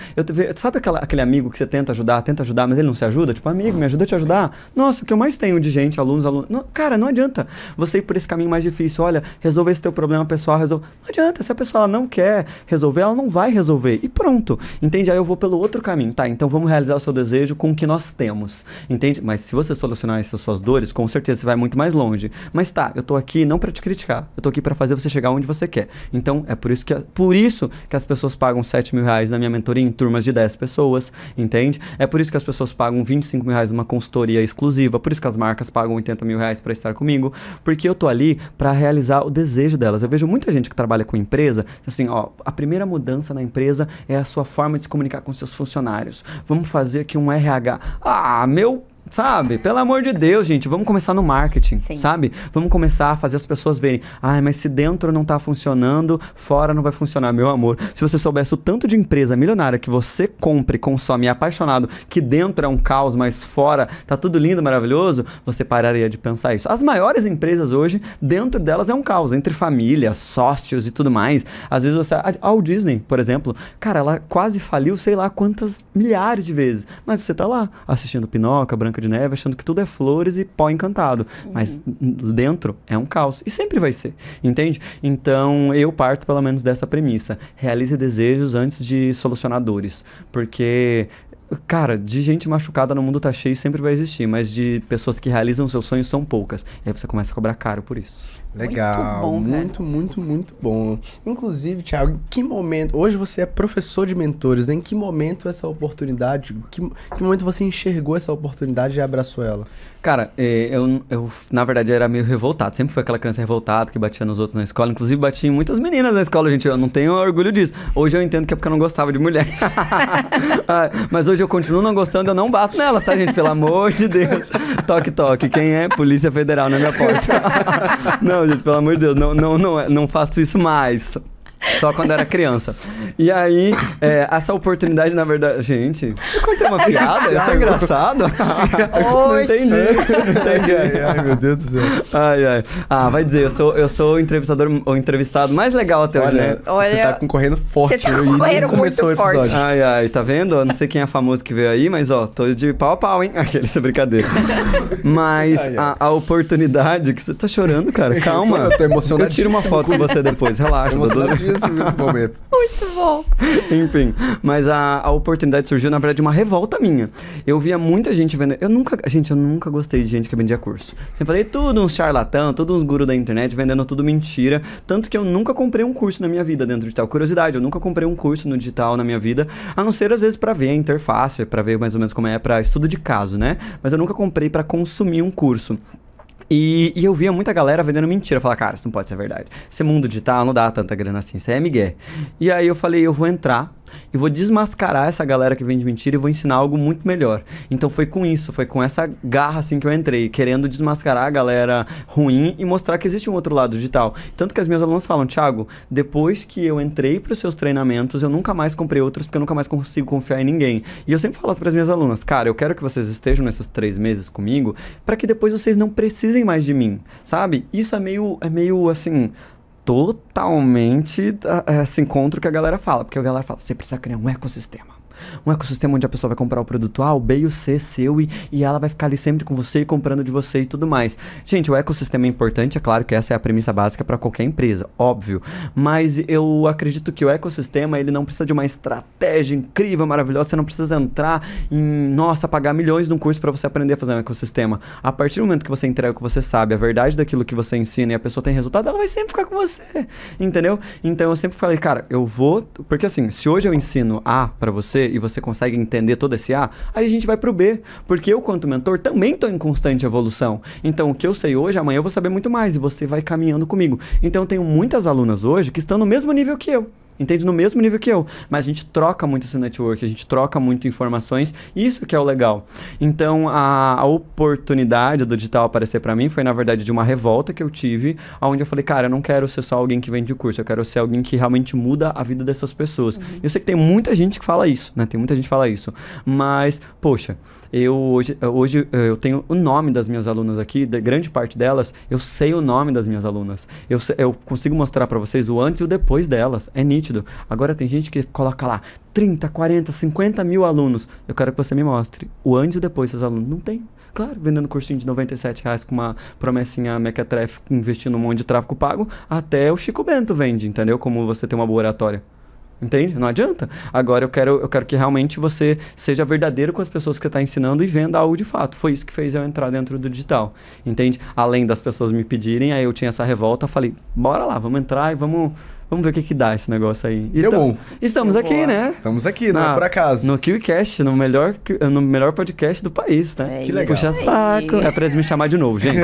Sabe aquele amigo que você tenta ajudar, mas ele não se ajuda? Tipo, amigo, me ajuda a te ajudar? Nossa, o que eu mais tenho de gente, alunos... Não, cara, não adianta você ir por esse caminho mais difícil. Olha, resolver esse teu problema pessoal, Não adianta, se a pessoa ela não quer resolver, ela não vai resolver. E pronto. Entende? Aí eu vou pelo outro caminho. Tá, então vamos realizar o seu desejo com o que nós temos. Entende? Mas se você solucionar essas suas dores, com certeza você vai muito mais longe. Mas tá, eu tô aqui não pra te criticar. Eu tô aqui pra fazer você chegar onde você quer. Então, é por isso que as pessoas pagam R$7.000 na minha mentoria em turmas de 10 pessoas. Entende? É por isso que as pessoas pagam R$25.000 numa consultoria exclusiva. Por isso que as marcas pagam R$80.000 pra estar comigo. Porque eu tô ali pra realizar o desejo delas. Eu vejo muita gente que trabalha com empresa, assim, ó, a primeira mudança na empresa é a sua forma de se comunicar com seus funcionários. Vamos fazer aqui um RH. Sabe? Pelo amor de Deus, gente, vamos começar no marketing, sabe? Vamos começar a fazer as pessoas verem, mas se dentro não tá funcionando, fora não vai funcionar, meu amor. Se você soubesse o tanto de empresa milionária que você compra e consome e é apaixonado, que dentro é um caos, mas fora tá tudo lindo, maravilhoso, você pararia de pensar isso. As maiores empresas hoje, dentro delas é um caos, entre família, sócios e tudo mais. Às vezes a Walt Disney, por exemplo, cara, ela quase faliu sei lá quantas milhares de vezes, mas você tá lá assistindo Pinóquio, Branca de Neve, achando que tudo é flores e pó encantado. Mas dentro é um caos. E sempre vai ser. Entende? Então, eu parto pelo menos dessa premissa. Realize desejos antes de solucionar dores. Porque... Cara, de gente machucada no mundo tá cheio, sempre vai existir, mas de pessoas que realizam seus sonhos são poucas. E aí você começa a cobrar caro por isso. Legal, muito bom. Inclusive, Thiago, em que momento... Hoje você é professor de mentores, né? Em que momento essa oportunidade... Que momento você enxergou essa oportunidade e abraçou ela? Cara, eu na verdade era meio revoltado. Sempre fui aquela criança revoltada que batia nos outros na escola. Inclusive bati em muitas meninas na escola, gente. Eu não tenho orgulho disso. Hoje eu entendo que é porque eu não gostava de mulher. Mas hoje eu continuo não gostando, eu não bato nelas, tá, gente? Pelo amor de Deus. Toque, toque. Quem é? Polícia Federal na minha porta. Não, gente, pelo amor de Deus. Não faço isso mais. Só quando era criança. E aí, essa oportunidade, na verdade... Gente, eu contei uma piada? Isso é engraçado? Não entendi. Ai, meu Deus do céu. Ai. Ah, vai dizer, eu sou o entrevistado mais legal até hoje, né? Você tá concorrendo forte. Você tá concorrendo muito forte. Ai, tá vendo? Eu não sei quem é famoso que veio aí, mas ó, tô de pau a pau, hein? Aquele, brincadeira. Mas a oportunidade... Você tá chorando, cara? Calma. Eu tô emocionado. Eu tiro uma foto com você depois, relaxa. Nesse momento. Muito bom. Enfim, mas a oportunidade surgiu, na verdade, de uma revolta minha. Eu via muita gente vendendo... Eu nunca gostei de gente que vendia curso. Sempre falei, tudo uns charlatão, tudo uns guru da internet, vendendo tudo mentira. Tanto que eu nunca comprei um curso na minha vida dentro do digital. Curiosidade, eu nunca comprei um curso no digital na minha vida, a não ser, às vezes, pra ver a interface, pra ver mais ou menos como é pra estudo de caso, né? Mas eu nunca comprei pra consumir um curso. E eu via muita galera vendendo mentira. Eu falava, cara, isso não pode ser verdade. Esse mundo digital não dá tanta grana assim, isso é migué. E aí eu falei, eu vou entrar e vou desmascarar essa galera que vende mentira e vou ensinar algo muito melhor. Então foi com isso, foi com essa garra assim que eu entrei, querendo desmascarar a galera ruim e mostrar que existe um outro lado digital. Tanto que as minhas alunas falam, Thiago, depois que eu entrei para os seus treinamentos, eu nunca mais comprei outros porque eu nunca mais consigo confiar em ninguém. E eu sempre falo para as minhas alunas, cara, eu quero que vocês estejam nesses 3 meses comigo para que depois vocês não precisem mais de mim, sabe? Isso é meio assim... totalmente assim, contra o que a galera fala. Porque a galera fala, você precisa criar um ecossistema. Um ecossistema onde a pessoa vai comprar o produto A, o B e o C seu e ela vai ficar ali sempre com você e comprando de você e tudo mais. Gente, o ecossistema é importante, é claro que essa é a premissa básica para qualquer empresa, óbvio. Mas eu acredito que o ecossistema, ele não precisa de uma estratégia incrível, maravilhosa. Você não precisa entrar pagar milhões num curso para você aprender a fazer um ecossistema. A partir do momento que você entrega o que você sabe, a verdade daquilo que você ensina e a pessoa tem resultado, ela vai sempre ficar com você, entendeu? Então eu sempre falei, cara, eu vou... Porque assim, se hoje eu ensino A para você e você consegue entender todo esse A, aí a gente vai pro B. Porque eu, quanto mentor, também tô em constante evolução. Então, o que eu sei hoje, amanhã eu vou saber muito mais e você vai caminhando comigo. Então, eu tenho muitas alunas hoje que estão no mesmo nível que eu. Entende? No mesmo nível que eu. Mas a gente troca muito esse network, a gente troca muito informações, e isso que é o legal. Então, a oportunidade do digital aparecer pra mim foi, na verdade, de uma revolta que eu tive, onde eu falei, cara, eu não quero ser só alguém que vende curso, eu quero ser alguém que realmente muda a vida dessas pessoas. Eu sei que tem muita gente que fala isso, né? Tem muita gente que fala isso. Mas, poxa, hoje eu tenho o nome das minhas alunas aqui, da grande parte delas, eu sei o nome das minhas alunas. Eu consigo mostrar pra vocês o antes e o depois delas. É nítido. Agora tem gente que coloca lá 30, 40, 50 mil alunos. Eu quero que você me mostre o antes e o depois dos alunos. Não tem. Claro, vendendo cursinho de R$97 com uma promessinha mequetrefe, investindo um monte de tráfego pago, até o Chico Bento vende, entendeu? Como você tem uma boa oratória. Entende? Não adianta. Agora eu quero que realmente você seja verdadeiro com as pessoas que você está ensinando e venda algo de fato. Foi isso que fez eu entrar dentro do digital. Entende? Além das pessoas me pedirem, aí eu tinha essa revolta, falei, bora lá, vamos entrar e vamos ver o que dá esse negócio aí. Deu bom. Estamos aqui, né? Estamos aqui, não é por acaso. No KiwiCast, no melhor podcast do país, tá? Que legal. Puxa saco. É pra eles me chamar de novo, gente.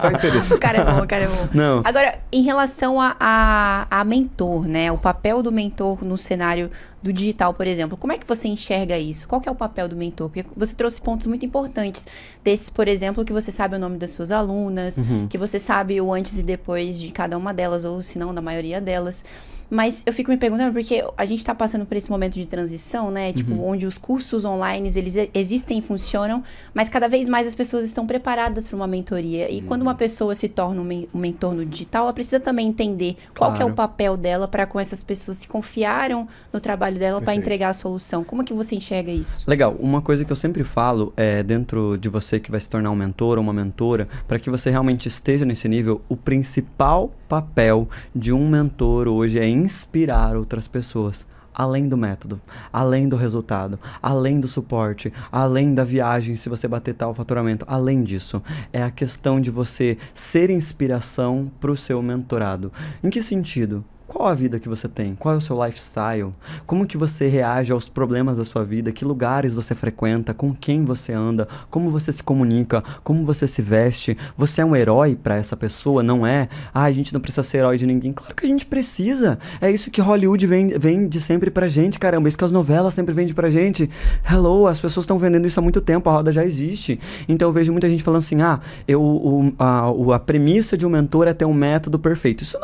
Só interesse. O cara é bom, o cara é bom. Não. Agora, em relação a mentor, né? O papel do mentor no cenário do digital, por exemplo. Como é que você enxerga isso? Qual que é o papel do mentor? Porque você trouxe pontos muito importantes. Desses, por exemplo, que você sabe o nome das suas alunas, que você sabe o antes e depois de cada uma delas, ou se não, da maioria delas. Mas eu fico me perguntando, porque a gente tá passando por esse momento de transição, né? Tipo, onde os cursos online, eles existem e funcionam, mas cada vez mais as pessoas estão preparadas para uma mentoria. E quando uma pessoa se torna um mentor no digital, ela precisa também entender qual que é o papel dela para com essas pessoas que confiaram no trabalho dela para entregar a solução. Como é que você enxerga isso? Legal. Uma coisa que eu sempre falo é, dentro de você que vai se tornar um mentor ou uma mentora, para que você realmente esteja nesse nível, o principal papel de um mentor hoje é inspirar outras pessoas. Além do método, além do resultado, além do suporte, além da viagem, se você bater tal faturamento, além disso, é a questão de você ser inspiração para o seu mentorado. Em que sentido? Qual a vida que você tem? Qual é o seu lifestyle? Como que você reage aos problemas da sua vida? Que lugares você frequenta? Com quem você anda? Como você se comunica? Como você se veste? Você é um herói para essa pessoa? Não é? Ah, a gente não precisa ser herói de ninguém. Claro que a gente precisa. É isso que Hollywood vende sempre pra gente, caramba. Isso que as novelas sempre vendem pra gente. Hello, as pessoas estão vendendo isso há muito tempo. A roda já existe. Então eu vejo muita gente falando assim, a premissa de um mentor é ter um método perfeito. Isso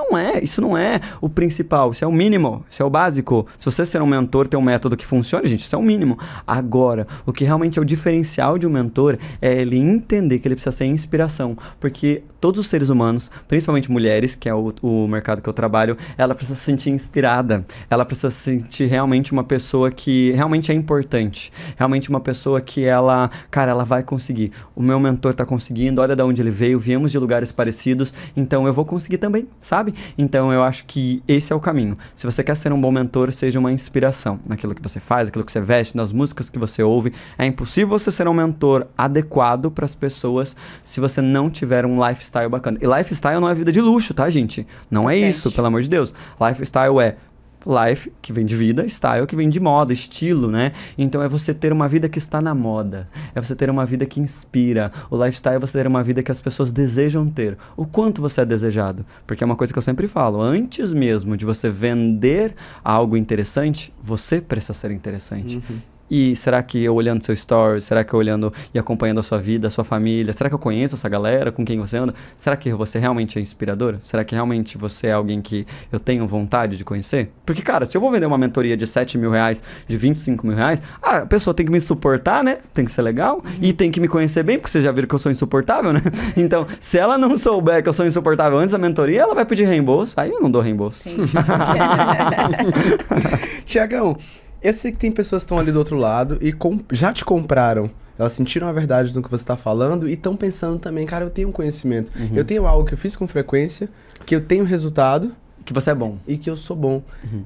não é o principal, isso é o mínimo, isso é o básico. Se você ser um mentor, ter um método que funcione, gente, isso é o mínimo. Agora, o que realmente é o diferencial de um mentor é ele entender que ele precisa ser inspiração, porque todos os seres humanos, principalmente mulheres, que é o mercado que eu trabalho, ela precisa se sentir inspirada, ela precisa se sentir realmente uma pessoa que realmente é importante, realmente uma pessoa que ela, cara, ela vai conseguir. O meu mentor tá conseguindo, olha de onde ele veio, viemos de lugares parecidos, então eu vou conseguir também, sabe? Então eu acho que esse é o caminho. Se você quer ser um bom mentor, seja uma inspiração naquilo que você faz, naquilo que você veste, nas músicas que você ouve. É impossível você ser um mentor adequado para as pessoas se você não tiver um lifestyle bacana. E lifestyle não é vida de luxo, tá, gente? Não é isso, pelo amor de Deus. Lifestyle é life, que vem de vida, style, que vem de moda, estilo, né? Então é você ter uma vida que está na moda, é você ter uma vida que inspira. O lifestyle é você ter uma vida que as pessoas desejam ter. O quanto você é desejado? Porque é uma coisa que eu sempre falo, antes mesmo de você vender algo interessante, você precisa ser interessante. E será que eu olhando seu story, será que eu olhando e acompanhando a sua vida, a sua família, será que eu conheço essa galera com quem você anda? Será que você realmente é inspirador? Será que realmente você é alguém que eu tenho vontade de conhecer? Porque, cara, se eu vou vender uma mentoria de 7 mil reais, de 25 mil reais, a pessoa tem que me suportar, né? Tem que ser legal e tem que me conhecer bem, porque vocês já viram que eu sou insuportável, né? Então, se ela não souber que eu sou insuportável antes da mentoria, ela vai pedir reembolso, aí eu não dou reembolso. Tiagão, eu sei que tem pessoas que estão ali do outro lado e já te compraram. Elas sentiram a verdade do que você está falando e estão pensando também, cara, eu tenho um conhecimento. Eu tenho algo que eu fiz com frequência, que eu tenho resultado. Que você é bom. E que eu sou bom.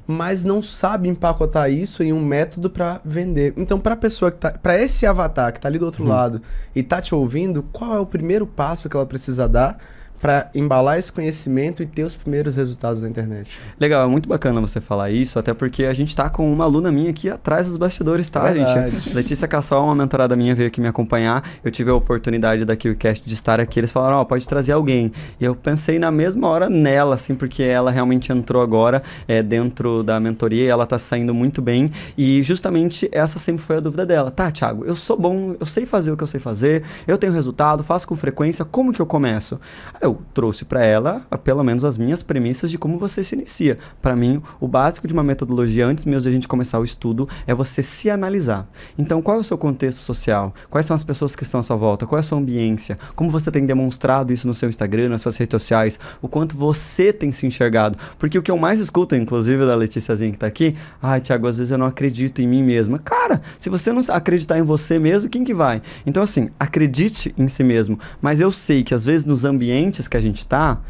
Mas não sabe empacotar isso em um método para vender. Então, para pessoa que tá, para esse avatar que tá ali do outro lado e tá te ouvindo, qual é o primeiro passo que ela precisa dar para embalar esse conhecimento e ter os primeiros resultados na internet? Legal, é muito bacana você falar isso, até porque a gente tá com uma aluna minha aqui atrás dos bastidores, tá, gente? Letícia Cassol, uma mentorada minha, veio aqui me acompanhar. Eu tive a oportunidade da KiwiCast de estar aqui. Eles falaram, ó, pode trazer alguém. E eu pensei na mesma hora nela, assim, porque ela realmente entrou agora dentro da mentoria e ela tá saindo muito bem. E justamente essa sempre foi a dúvida dela. Tá, Thiago, eu sou bom, eu sei fazer o que eu sei fazer, eu tenho resultado, faço com frequência, como que eu começo? Eu trouxe para ela, pelo menos, as minhas premissas de como você se inicia. Para mim, o básico de uma metodologia, antes mesmo de a gente começar o estudo, é você se analisar. Então, qual é o seu contexto social? Quais são as pessoas que estão à sua volta? Qual é a sua ambiência? Como você tem demonstrado isso no seu Instagram, nas suas redes sociais? O quanto você tem se enxergado? Porque o que eu mais escuto, inclusive da Leticiazinha que tá aqui, ai, Thiago, às vezes eu não acredito em mim mesma. Cara, se você não acreditar em você mesmo, quem que vai? Então, assim, acredite em si mesmo. Mas eu sei que, às vezes, nos ambientes que a gente tá,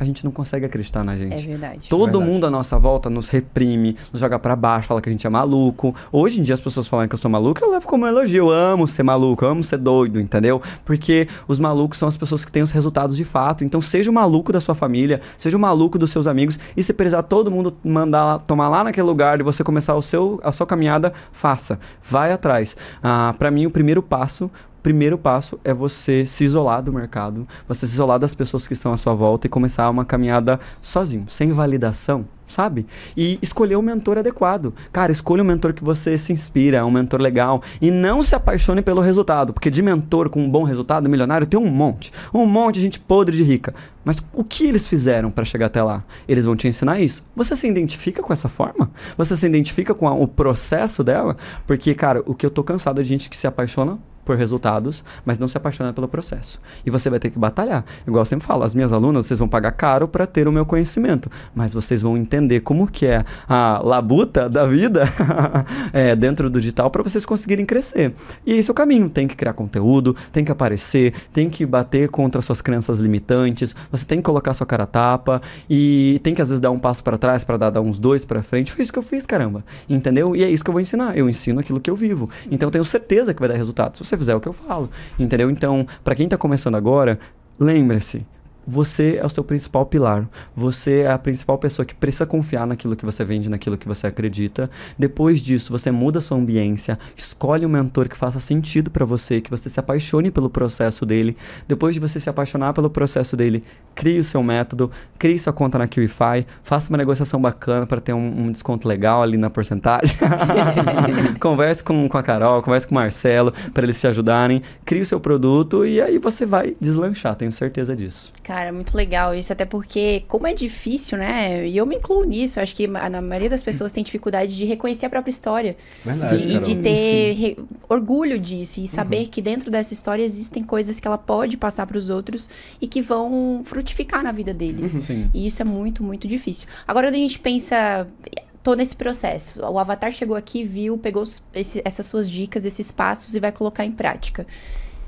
a gente não consegue acreditar na gente. É verdade. Todo mundo à nossa volta nos reprime, nos joga pra baixo, fala que a gente é maluco. Hoje em dia as pessoas falam que eu sou maluco, eu levo como elogio. Eu amo ser maluco, eu amo ser doido, entendeu? Porque os malucos são as pessoas que têm os resultados de fato. Então seja o maluco da sua família, seja o maluco dos seus amigos. E se precisar todo mundo mandar tomar lá naquele lugar e você começar a sua caminhada, faça. Vai atrás. Pra mim, o primeiro passo é você se isolar do mercado, você se isolar das pessoas que estão à sua volta e começar uma caminhada sozinho, sem validação, sabe? E escolher o mentor adequado. Cara, escolha um mentor que você se inspira, um mentor legal, e não se apaixone pelo resultado, porque de mentor com um bom resultado, milionário, tem um monte de gente podre de rica. Mas o que eles fizeram para chegar até lá? Eles vão te ensinar isso. Você se identifica com essa forma? Você se identifica com o processo dela? Porque, cara, o que eu tô cansado é de gente que se apaixona por resultados, mas não se apaixona pelo processo. E você vai ter que batalhar. Igual eu sempre falo, as minhas alunas, vocês vão pagar caro para ter o meu conhecimento, mas vocês vão entender como que é a labuta da vida dentro do digital para vocês conseguirem crescer. E esse é o caminho. Tem que criar conteúdo, tem que aparecer, tem que bater contra suas crenças limitantes, você tem que colocar sua cara a tapa e tem que às vezes dar um passo para trás para dar uns 2 para frente. Foi isso que eu fiz, caramba. Entendeu? E é isso que eu vou ensinar. Eu ensino aquilo que eu vivo. Então eu tenho certeza que vai dar resultado. Se você fizer o que eu falo, entendeu? Então, para quem tá começando agora, lembre-se, você é o seu principal pilar. Você é a principal pessoa que precisa confiar naquilo que você vende, naquilo que você acredita. Depois disso, você muda a sua ambiência, escolhe um mentor que faça sentido para você, que você se apaixone pelo processo dele. Depois de você se apaixonar pelo processo dele, crie o seu método, crie sua conta na KiwiFi, faça uma negociação bacana para ter um desconto legal ali na porcentagem. Converse com a Carol, converse com o Marcelo, para eles te ajudarem. Crie o seu produto e aí você vai deslanchar, tenho certeza disso. Cara, muito legal isso, até porque como é difícil, né? E eu me incluo nisso, acho que na maioria das pessoas tem dificuldade de reconhecer a própria história. Verdade, E de Carol. ter orgulho disso e saber que dentro dessa história existem coisas que ela pode passar para os outros e que vão frutificar na vida deles. Sim. E isso é muito, muito difícil. Agora, quando a gente pensa... Tô nesse processo. O Avatar chegou aqui, viu, pegou essas suas dicas, esses passos e vai colocar em prática.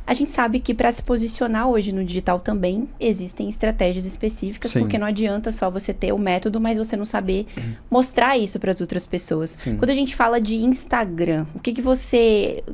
A gente sabe que para se posicionar hoje no digital também existem estratégias específicas, Sim. porque não adianta só você ter o método, mas você não saber mostrar isso para as outras pessoas. Sim. Quando a gente fala de Instagram, o que você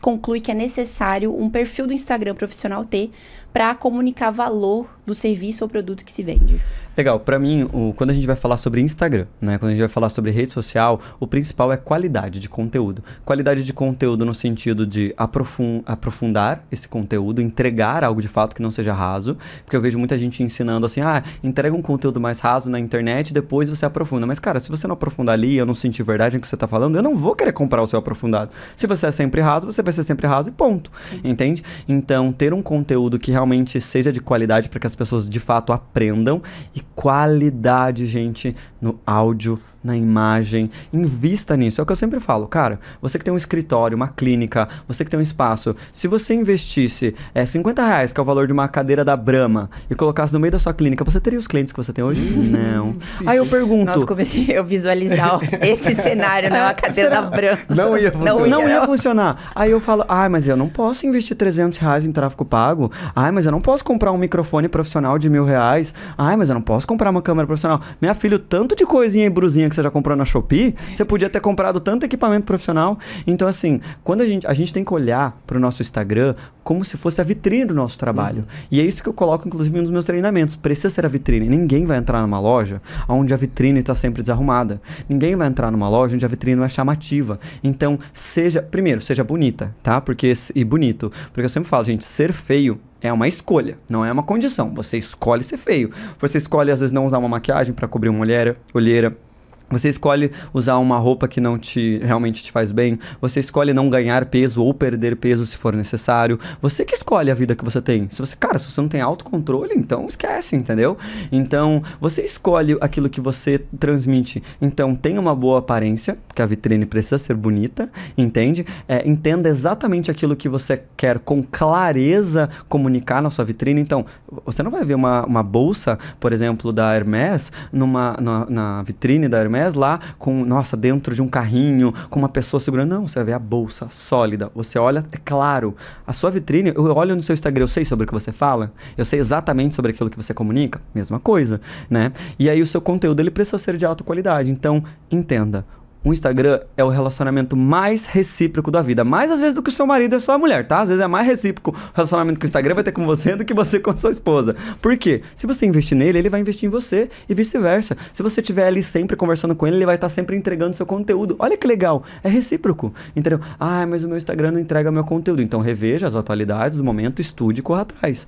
conclui que é necessário um perfil do Instagram profissional ter para comunicar valor do serviço ou produto que se vende? Legal, pra mim, quando a gente vai falar sobre Instagram, né, quando a gente vai falar sobre rede social, o principal é qualidade de conteúdo. Qualidade de conteúdo no sentido de aprofundar esse conteúdo, entregar algo de fato que não seja raso, porque eu vejo muita gente ensinando assim, entrega um conteúdo mais raso na internet e depois você aprofunda. Mas, cara, se você não aprofundar ali e eu não sentir verdade no que você tá falando, eu não vou querer comprar o seu aprofundado. Se você é sempre raso, você vai ser sempre raso e ponto. Entende? Então, ter um conteúdo que realmente seja de qualidade para que as pessoas de fato aprendam e qualidade, gente, no áudio, na imagem, invista nisso. É o que eu sempre falo, cara, você que tem um escritório, uma clínica, você que tem um espaço, se você investisse R$50, que é o valor de uma cadeira da Brahma, e colocasse no meio da sua clínica, você teria os clientes que você tem hoje? Não. Aí eu pergunto... Nossa, comecei a visualizar esse cenário, né? Uma cadeira da Brahma. Não ia funcionar. Não ia funcionar. Aí eu falo, mas eu não posso investir R$300 em tráfego pago. Mas eu não posso comprar um microfone profissional de R$1.000. Mas eu não posso comprar uma câmera profissional. Minha filha, o tanto de coisinha e brusinha que você já comprou na Shopee, você podia ter comprado tanto equipamento profissional. Então, assim, quando a gente tem que olhar para o nosso Instagram como se fosse a vitrine do nosso trabalho. E é isso que eu coloco, inclusive, em um dos meus treinamentos. Precisa ser a vitrine. Ninguém vai entrar numa loja onde a vitrine está sempre desarrumada. Ninguém vai entrar numa loja onde a vitrine não é chamativa. Então, seja bonita, tá? E bonito. Porque eu sempre falo, gente, ser feio é uma escolha, não é uma condição. Você escolhe ser feio. Você escolhe, às vezes, não usar uma maquiagem para cobrir uma olheira. Você escolhe usar uma roupa que não realmente te faz bem. Você escolhe não ganhar peso ou perder peso se for necessário. Você que escolhe a vida que você tem. Se você não tem autocontrole, então esquece, entendeu? Então, você escolhe aquilo que você transmite. Então, tenha uma boa aparência, porque a vitrine precisa ser bonita, entende? Entenda exatamente aquilo que você quer com clareza comunicar na sua vitrine. Então, você não vai ver uma bolsa, por exemplo, da Hermès, na vitrine da Hermès, lá dentro de um carrinho, com uma pessoa segurando. Não, você vai ver a bolsa sólida. Você olha, é claro. A sua vitrine, eu olho no seu Instagram, eu sei sobre o que você fala, eu sei exatamente sobre aquilo que você comunica, mesma coisa, né? E aí o seu conteúdo, ele precisa ser de alta qualidade. Então, entenda. O Instagram é o relacionamento mais recíproco da vida. Mais às vezes do que o seu marido e a sua mulher, tá? Às vezes é mais recíproco o relacionamento que o Instagram vai ter com você do que você com a sua esposa. Por quê? Se você investir nele, ele vai investir em você e vice-versa. Se você estiver ali sempre conversando com ele vai estar sempre entregando seu conteúdo. Olha que legal. É recíproco. Entendeu? Mas o meu Instagram não entrega meu conteúdo. Então reveja as atualidades do momento, estude e corra atrás.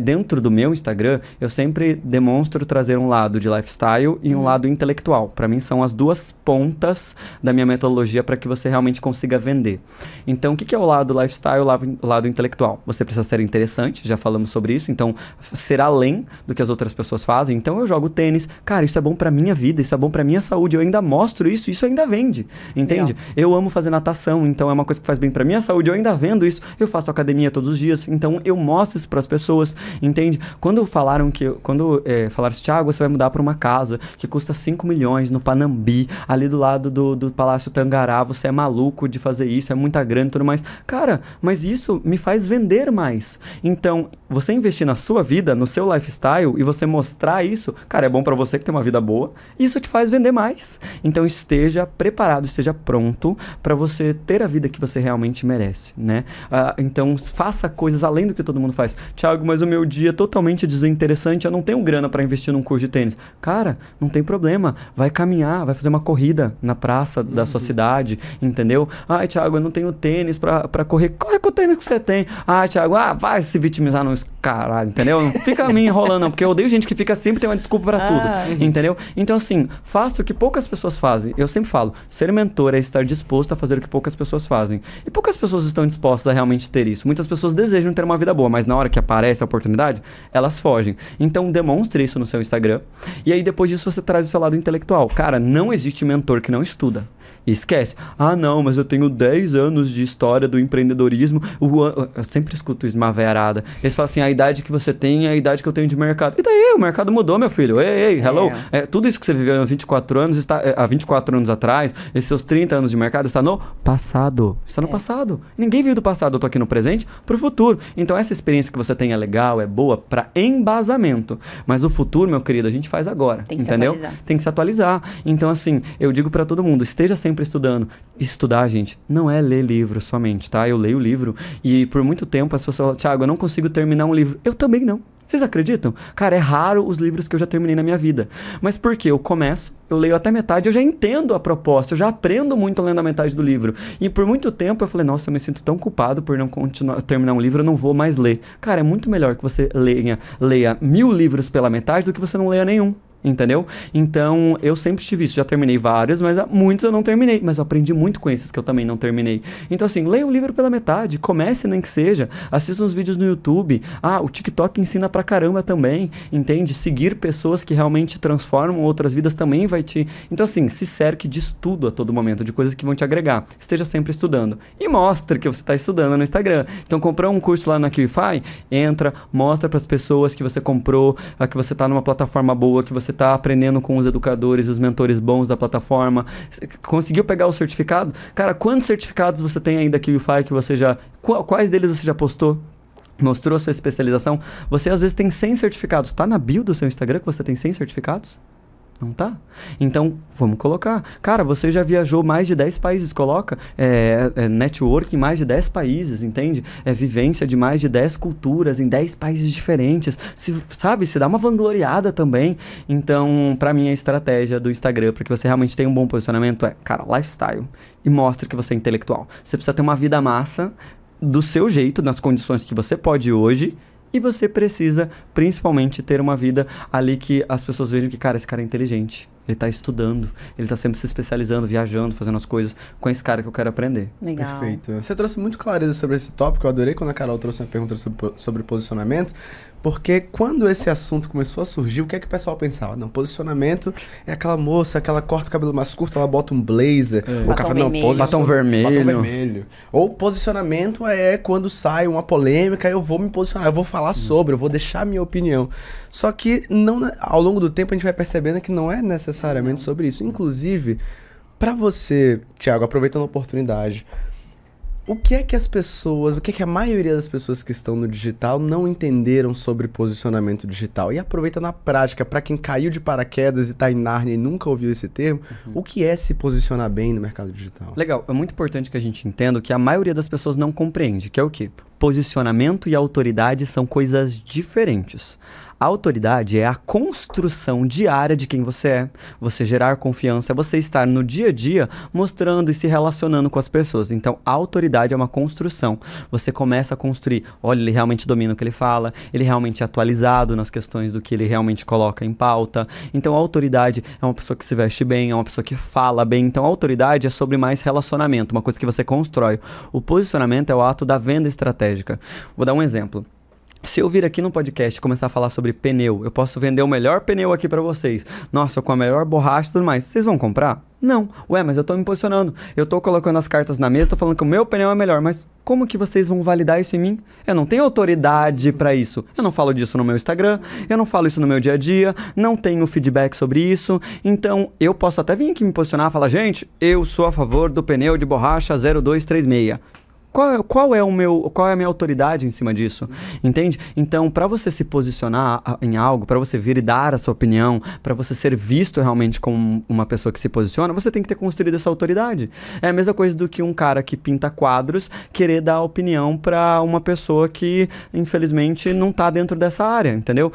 Dentro do meu Instagram, eu sempre demonstro trazer um lado de lifestyle e um lado intelectual. Para mim são as duas pontas da minha metodologia para que você realmente consiga vender. Então, o que é o lado lifestyle, o lado intelectual? Você precisa ser interessante, já falamos sobre isso, então ser além do que as outras pessoas fazem. Então, eu jogo tênis, cara, isso é bom para minha vida, isso é bom para minha saúde, eu ainda mostro isso ainda vende, entende? Legal. Eu amo fazer natação, então é uma coisa que faz bem para minha saúde, eu ainda vendo isso, eu faço academia todos os dias, então eu mostro isso para as pessoas, entende? Quando falaram assim, Thiago, você vai mudar para uma casa que custa 5 milhões no Panambi, ali do lado do Palácio Tangará, você é maluco de fazer isso, é muita grana e tudo mais. Cara, mas isso me faz vender mais. Então, você investir na sua vida, no seu lifestyle, e você mostrar isso, cara, é bom pra você que tem uma vida boa, isso te faz vender mais. Então, esteja preparado, esteja pronto pra você ter a vida que você realmente merece, né? Então, faça coisas além do que todo mundo faz. Thiago, mas o meu dia é totalmente desinteressante, eu não tenho grana pra investir num curso de tênis. Cara, não tem problema, vai caminhar, vai fazer uma corrida na praça da sua cidade, entendeu? Thiago, eu não tenho tênis pra correr. Corre com o tênis que você tem. Thiago, vai se vitimizar no caralho, entendeu? Não fica me enrolando, não, porque eu odeio gente que fica sempre tem uma desculpa pra tudo, entendeu? Então, assim, faça o que poucas pessoas fazem. Eu sempre falo, ser mentor é estar disposto a fazer o que poucas pessoas fazem. E poucas pessoas estão dispostas a realmente ter isso. Muitas pessoas desejam ter uma vida boa, mas na hora que aparece a oportunidade, elas fogem. Então, demonstre isso no seu Instagram. E aí, depois disso, você traz o seu lado intelectual. Cara, não existe mentor que não estuda. E esquece. Ah, não, mas eu tenho 10 anos de história do empreendedorismo. Eu sempre escuto isso, uma veiarada. Eles falam assim, a idade que você tem é a idade que eu tenho de mercado. E daí? O mercado mudou, meu filho. Ei, hello. Tudo isso que você viveu há 24 anos, há 24 anos atrás, esses seus 30 anos de mercado, está no passado. Está no passado. Ninguém vive do passado. Eu tô aqui no presente pro futuro. Então, essa experiência que você tem é legal, é boa para embasamento. Mas o futuro, meu querido, a gente faz agora. Tem que entendeu? se atualizar. Tem que se atualizar. Então, assim, eu digo para todo mundo, esteja sempre estudando. Estudar, gente, não é ler livro somente, tá? Eu leio livro e por muito tempo as pessoas falam, Thiago, eu não consigo terminar um livro. Eu também não. Vocês acreditam? Cara, é raro os livros que eu já terminei na minha vida. Mas por quê? Eu começo, eu leio até metade, eu já entendo a proposta, eu já aprendo muito lendo a metade do livro. E por muito tempo eu falei, nossa, eu me sinto tão culpado por não terminar um livro, eu não vou mais ler. Cara, é muito melhor que você leia 1000 livros pela metade do que você não leia nenhum. Entendeu? Então, eu sempre tive isso. Já terminei vários, mas muitos eu não terminei. Mas eu aprendi muito com esses que eu também não terminei. Então, assim, leia o livro pela metade. Comece nem que seja. Assista uns vídeos no YouTube. Ah, o TikTok ensina pra caramba também. Entende? Seguir pessoas que realmente transformam outras vidas também vai te... Então, assim, se cerque de estudo a todo momento, de coisas que vão te agregar. Esteja sempre estudando. E mostre que você está estudando no Instagram. Então, comprou um curso lá na QIFI? Entra, mostra pras pessoas que você comprou, que você tá numa plataforma boa, que você está aprendendo com os educadores, os mentores bons da plataforma. Conseguiu pegar o certificado? Cara, quantos certificados você tem aí da QIFI que você já... Quais deles você já postou? Mostrou a sua especialização? Você às vezes tem 100 certificados. Tá na bio do seu Instagram que você tem 100 certificados? Não tá? Então, vamos colocar. Cara, você já viajou mais de 10 países. Coloca network em mais de 10 países, entende? Vivência de mais de 10 culturas em 10 países diferentes. Se dá uma vangloriada também. Então, pra mim, a estratégia do Instagram, para que você realmente tenha um bom posicionamento cara, lifestyle. E mostre que você é intelectual. Você precisa ter uma vida massa do seu jeito, nas condições que você pode hoje. E você precisa, principalmente, ter uma vida ali que as pessoas vejam que, cara, esse cara é inteligente. Ele tá estudando, ele tá sempre se especializando, viajando, fazendo as coisas com esse cara que eu quero aprender. Legal. Perfeito. Você trouxe muito clareza sobre esse tópico. Eu adorei quando a Carol trouxe uma pergunta sobre posicionamento. Porque quando esse assunto começou a surgir, o que é que o pessoal pensava? Não, posicionamento é aquela moça que ela corta o cabelo mais curto, ela bota um blazer. Batom vermelho. Ou posicionamento é quando sai uma polêmica, eu vou me posicionar, eu vou falar sobre, eu vou deixar a minha opinião. Só que não, ao longo do tempo a gente vai percebendo que não é necessariamente sobre isso. Inclusive, para você, Thiago, aproveitando a oportunidade, o que é que a maioria das pessoas que estão no digital não entenderam sobre posicionamento digital? E aproveita na prática, para quem caiu de paraquedas e está em Nárnia e nunca ouviu esse termo, o que é se posicionar bem no mercado digital? Legal, é muito importante que a gente entenda que a maioria das pessoas não compreende, que é o quê? Posicionamento e autoridade são coisas diferentes. A autoridade é a construção diária de quem você é. Você gerar confiança, é você estar no dia a dia mostrando e se relacionando com as pessoas. Então, a autoridade é uma construção. Você começa a construir. Olha, ele realmente domina o que ele fala, ele realmente é atualizado nas questões do que ele realmente coloca em pauta. Então, a autoridade é uma pessoa que se veste bem, é uma pessoa que fala bem. Então, a autoridade é sobre mais relacionamento, uma coisa que você constrói. O posicionamento é o ato da venda estratégica. Vou dar um exemplo. Se eu vir aqui no podcast e começar a falar sobre pneu, eu posso vender o melhor pneu aqui pra vocês. Nossa, com a melhor borracha e tudo mais. Vocês vão comprar? Não. Ué, mas eu tô me posicionando. Eu tô colocando as cartas na mesa, tô falando que o meu pneu é melhor. Mas como que vocês vão validar isso em mim? Eu não tenho autoridade pra isso. Eu não falo disso no meu Instagram, eu não falo isso no meu dia a dia, não tenho feedback sobre isso. Então, eu posso até vir aqui me posicionar e falar, gente, eu sou a favor do pneu de borracha 0236. Qual é a minha autoridade em cima disso? Entende? Então, para você se posicionar em algo, para você vir e dar a sua opinião, para você ser visto realmente como uma pessoa que se posiciona, você tem que ter construído essa autoridade. É a mesma coisa do que um cara que pinta quadros querer dar opinião para uma pessoa que, infelizmente, não tá dentro dessa área, entendeu?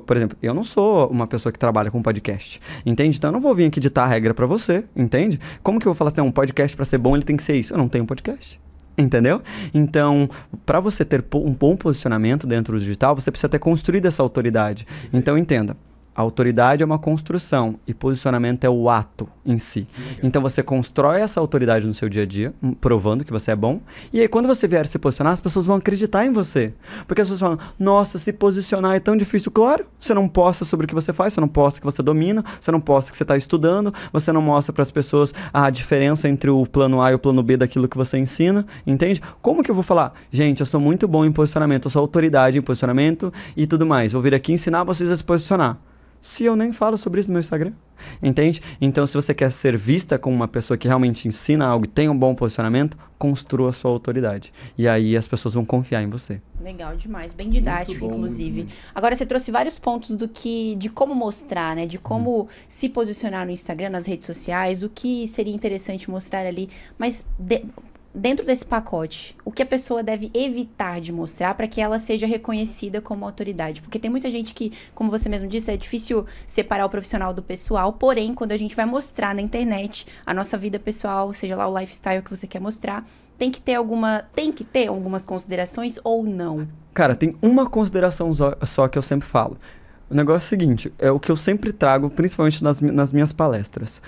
Por exemplo, eu não sou uma pessoa que trabalha com podcast, entende? Então, eu não vou vir aqui ditar a regra para você, entende? Como que eu vou falar assim, um podcast para ser bom, ele tem que ser isso? Eu não tenho podcast. Entendeu? Então, para você ter um bom posicionamento dentro do digital, você precisa ter construído essa autoridade. Então, entenda. A autoridade é uma construção e posicionamento é o ato em si. Então você constrói essa autoridade no seu dia a dia, provando que você é bom. E aí quando você vier se posicionar, as pessoas vão acreditar em você. Porque as pessoas falam, nossa, se posicionar é tão difícil. Claro, você não posta sobre o que você faz, você não posta que você domina, você não posta que você está estudando, você não mostra para as pessoas a diferença entre o plano A e o plano B daquilo que você ensina, entende? Como que eu vou falar? Gente, eu sou muito bom em posicionamento, eu sou autoridade em posicionamento e tudo mais. Vou vir aqui ensinar vocês a se posicionar. Se eu nem falo sobre isso no meu Instagram, entende? Então, se você quer ser vista como uma pessoa que realmente ensina algo e tem um bom posicionamento, construa a sua autoridade. E aí as pessoas vão confiar em você. Legal demais, bem didático, inclusive. Agora, você trouxe vários pontos de como mostrar, né? De como se posicionar no Instagram, nas redes sociais, o que seria interessante mostrar ali. Mas dentro desse pacote, o que a pessoa deve evitar de mostrar para que ela seja reconhecida como autoridade? Porque tem muita gente que, como você mesmo disse, é difícil separar o profissional do pessoal, porém, quando a gente vai mostrar na internet a nossa vida pessoal, seja lá o lifestyle que você quer mostrar, tem que ter algumas considerações ou não? Cara, tem uma consideração só que eu sempre falo. O negócio é o seguinte, é o que eu sempre trago, principalmente nas minhas palestras.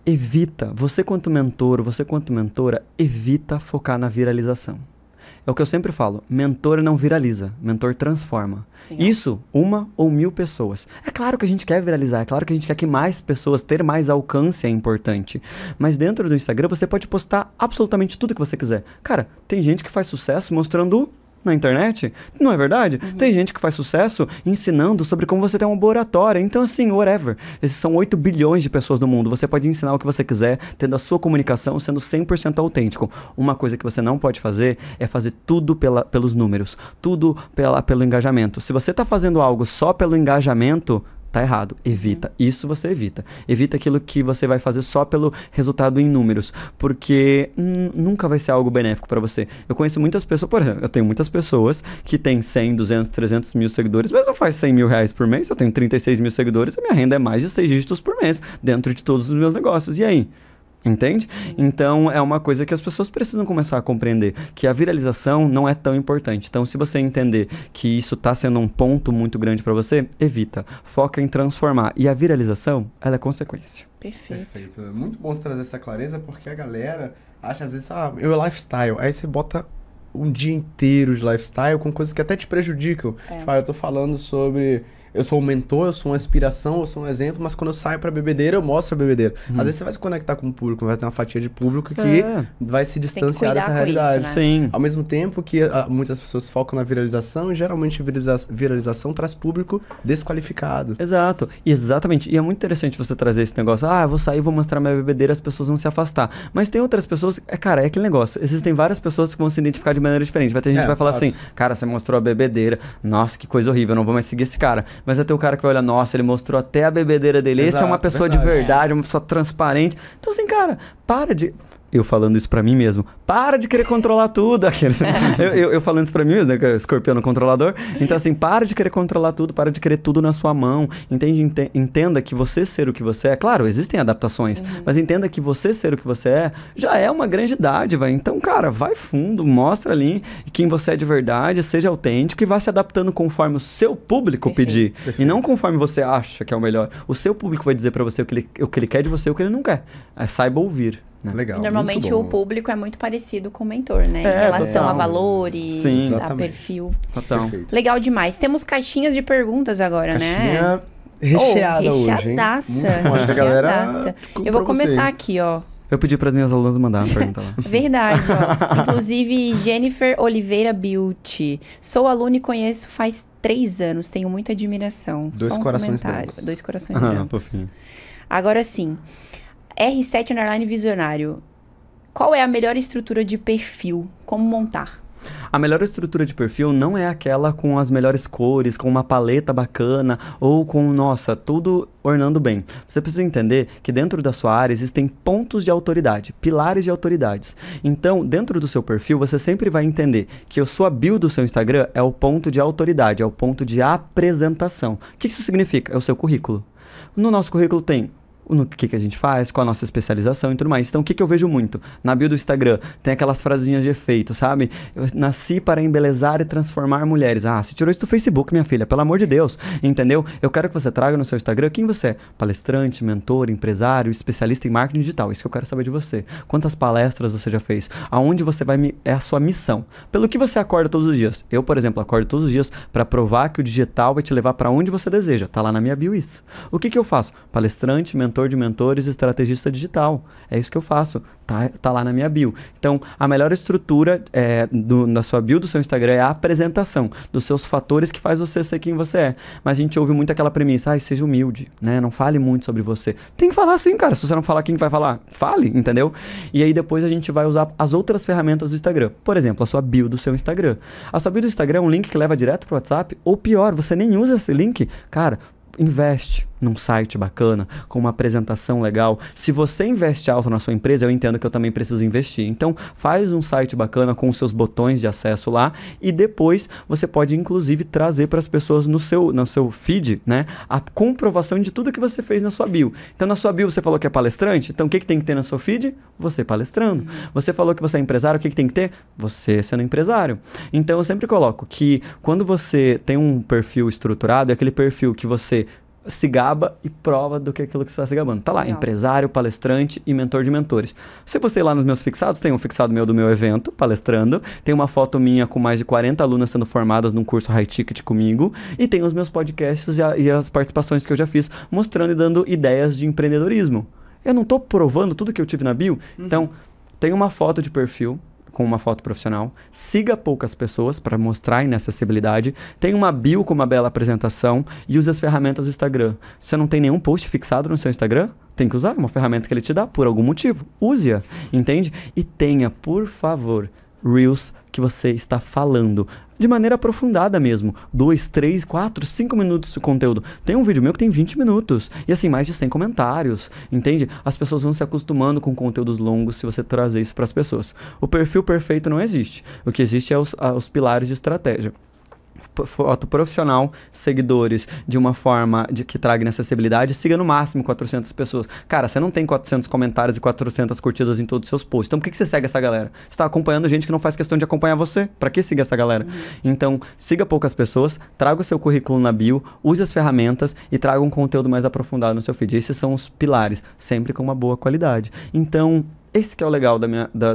Evita, você quanto mentor, você quanto mentora, evita focar na viralização. É o que eu sempre falo, mentor não viraliza, mentor transforma. Legal. Isso, 1 ou 1000 pessoas. É claro que a gente quer viralizar, é claro que a gente quer que mais pessoas, ter mais alcance é importante. Mas dentro do Instagram você pode postar absolutamente tudo que você quiser. Cara, tem gente que faz sucesso mostrando na internet, não é verdade? Tem gente que faz sucesso ensinando sobre como você tem uma boa oratória. Então, assim, whatever. Esses são 8 bilhões de pessoas no mundo. Você pode ensinar o que você quiser, tendo a sua comunicação, sendo 100% autêntico. Uma coisa que você não pode fazer é fazer tudo pelos números. Tudo pelo engajamento. Se você está fazendo algo só pelo engajamento, tá errado. Evita. Isso você evita. Evita aquilo que você vai fazer só pelo resultado em números. Porque nunca vai ser algo benéfico para você. Eu conheço muitas pessoas, por exemplo, eu tenho muitas pessoas que têm 100, 200, 300 mil seguidores, mas eu faço 100 mil reais por mês, eu tenho 36 mil seguidores, a minha renda é mais de 6 dígitos por mês, dentro de todos os meus negócios. E aí? Entende? Então, é uma coisa que as pessoas precisam começar a compreender, que a viralização não é tão importante. Então, se você entender que isso está sendo um ponto muito grande para você, evita. Foca em transformar. E a viralização, ela é consequência. Perfeito. É muito bom você trazer essa clareza, porque a galera acha, às vezes, meu lifestyle. Aí você bota um dia inteiro de lifestyle com coisas que até te prejudicam. Tipo, eu tô falando sobre... Eu sou um mentor, eu sou uma inspiração, eu sou um exemplo, mas quando eu saio pra bebedeira, eu mostro a bebedeira. Às vezes você vai se conectar com o público, vai ter uma fatia de público que vai se distanciar dessa realidade. Isso, né? Sim. Ao mesmo tempo que muitas pessoas focam na viralização, e geralmente a viralização traz público desqualificado. Exato. Exatamente. E é muito interessante você trazer esse negócio. Eu vou sair, vou mostrar minha bebedeira, as pessoas vão se afastar. Mas tem outras pessoas... Cara, é aquele negócio. Existem várias pessoas que vão se identificar de maneira diferente. Vai ter gente que vai falar assim, cara, você mostrou a bebedeira. Nossa, que coisa horrível, eu não vou mais seguir esse cara. Mas vai ter o cara que vai olhar, nossa, ele mostrou até a bebedeira dele. Exato, esse é uma pessoa de verdade, uma pessoa transparente. Então assim, cara, para de... Eu falando isso pra mim mesmo. Para de querer controlar tudo. eu falando isso pra mim mesmo, né? Que é escorpião controlador. Então, assim, para de querer controlar tudo. Para de querer tudo na sua mão. Entenda que você ser o que você é... Claro, existem adaptações. Mas entenda que você ser o que você é já é uma grande dádiva. Então, cara, vai fundo. Mostra ali quem você é de verdade. Seja autêntico e vá se adaptando conforme o seu público pedir. Perfeito. E não conforme você acha que é o melhor. O seu público vai dizer pra você o que ele quer de você e o que ele não quer. Saiba ouvir. Legal, normalmente o público é muito parecido com o mentor, né? Em relação a valores, a perfil. Total. Legal demais. Temos caixinhas de perguntas agora, né? Recheada hoje, hein? Recheadaça. Eu vou começar aqui, ó. Eu pedi para as minhas alunas mandar uma pergunta lá. Verdade, ó. Inclusive, Jennifer Oliveira Beauty. Sou aluna e conheço faz 3 anos. Tenho muita admiração. 2 corações brancos. 2 corações brancos. Agora sim. R7 Visionário. Qual é a melhor estrutura de perfil? Como montar? A melhor estrutura de perfil não é aquela com as melhores cores, com uma paleta bacana ou com, nossa, tudo ornando bem. Você precisa entender que dentro da sua área existem pontos de autoridade, pilares de autoridades. Então, dentro do seu perfil, você sempre vai entender que a sua bio do seu Instagram é o ponto de autoridade, é o ponto de apresentação. O que isso significa? É o seu currículo. No nosso currículo tem no que a gente faz, qual a nossa especialização e tudo mais. Então, o que eu vejo muito? Na bio do Instagram, tem aquelas frasinhas de efeito, sabe? Eu nasci para embelezar e transformar mulheres. Ah, você tirou isso do Facebook, minha filha, pelo amor de Deus, entendeu? Eu quero que você traga no seu Instagram quem você é. Palestrante, mentor, empresário, especialista em marketing digital. Isso que eu quero saber de você. Quantas palestras você já fez? Aonde você vai... É a sua missão. Pelo que você acorda todos os dias. Eu, por exemplo, acordo todos os dias para provar que o digital vai te levar para onde você deseja. Tá lá na minha bio isso. O que eu faço? Palestrante, mentor de mentores, estrategista digital. É isso que eu faço. Tá lá na minha bio. Então, a melhor estrutura na sua bio do seu Instagram é a apresentação dos seus fatores que faz você ser quem você é. Mas a gente ouve muito aquela premissa, seja humilde, né? Não fale muito sobre você. Tem que falar sim, cara. Se você não falar, quem vai falar? Fale, entendeu? E aí depois a gente vai usar as outras ferramentas do Instagram. Por exemplo, a sua bio do seu Instagram. A sua bio do Instagram é um link que leva direto pro WhatsApp, ou pior, você nem usa esse link. Cara, investe num site bacana, com uma apresentação legal. Se você investe alto na sua empresa, eu entendo que eu também preciso investir. Então, faz um site bacana com os seus botões de acesso lá e depois você pode, inclusive, trazer para as pessoas no seu feed, né, a comprovação de tudo que você fez na sua bio. Então, na sua bio você falou que é palestrante, então o que tem que ter no seu feed? Você palestrando. Você falou que você é empresário, o que tem que ter? Você sendo empresário. Então, eu sempre coloco que quando você tem um perfil estruturado, é aquele perfil que você se gaba e prova do que aquilo que você está se gabando. Tá lá, legal. Empresário, palestrante e mentor de mentores. Se você ir lá nos meus fixados, tem um fixado meu do meu evento, palestrando, tem uma foto minha com mais de 40 alunas sendo formadas num curso high ticket comigo, e tem os meus podcasts e as participações que eu já fiz, mostrando e dando ideias de empreendedorismo. Eu não estou provando tudo que eu tive na bio? Então, tem uma foto de perfil, com uma foto profissional, siga poucas pessoas para mostrar inacessibilidade, tem uma bio com uma bela apresentação e use as ferramentas do Instagram. Se você não tem nenhum post fixado no seu Instagram, tem que usar uma ferramenta que ele te dá por algum motivo. Use-a, entende? E tenha, por favor, Reels que você está falando de maneira aprofundada mesmo. 2, 3, 4, 5 minutos de conteúdo. Tem um vídeo meu que tem 20 minutos. E assim, mais de 100 comentários. Entende? As pessoas vão se acostumando com conteúdos longos se você trazer isso para as pessoas. O perfil perfeito não existe. O que existe é os pilares de estratégia. Foto profissional, seguidores, de uma forma que traga acessibilidade, siga no máximo 400 pessoas. Cara, você não tem 400 comentários e 400 curtidas em todos os seus posts. Então, por que você segue essa galera? Você está acompanhando gente que não faz questão de acompanhar você. Para que seguir essa galera? Então, siga poucas pessoas, traga o seu currículo na bio, use as ferramentas e traga um conteúdo mais aprofundado no seu feed. Esses são os pilares, sempre com uma boa qualidade. Então, esse que é o legal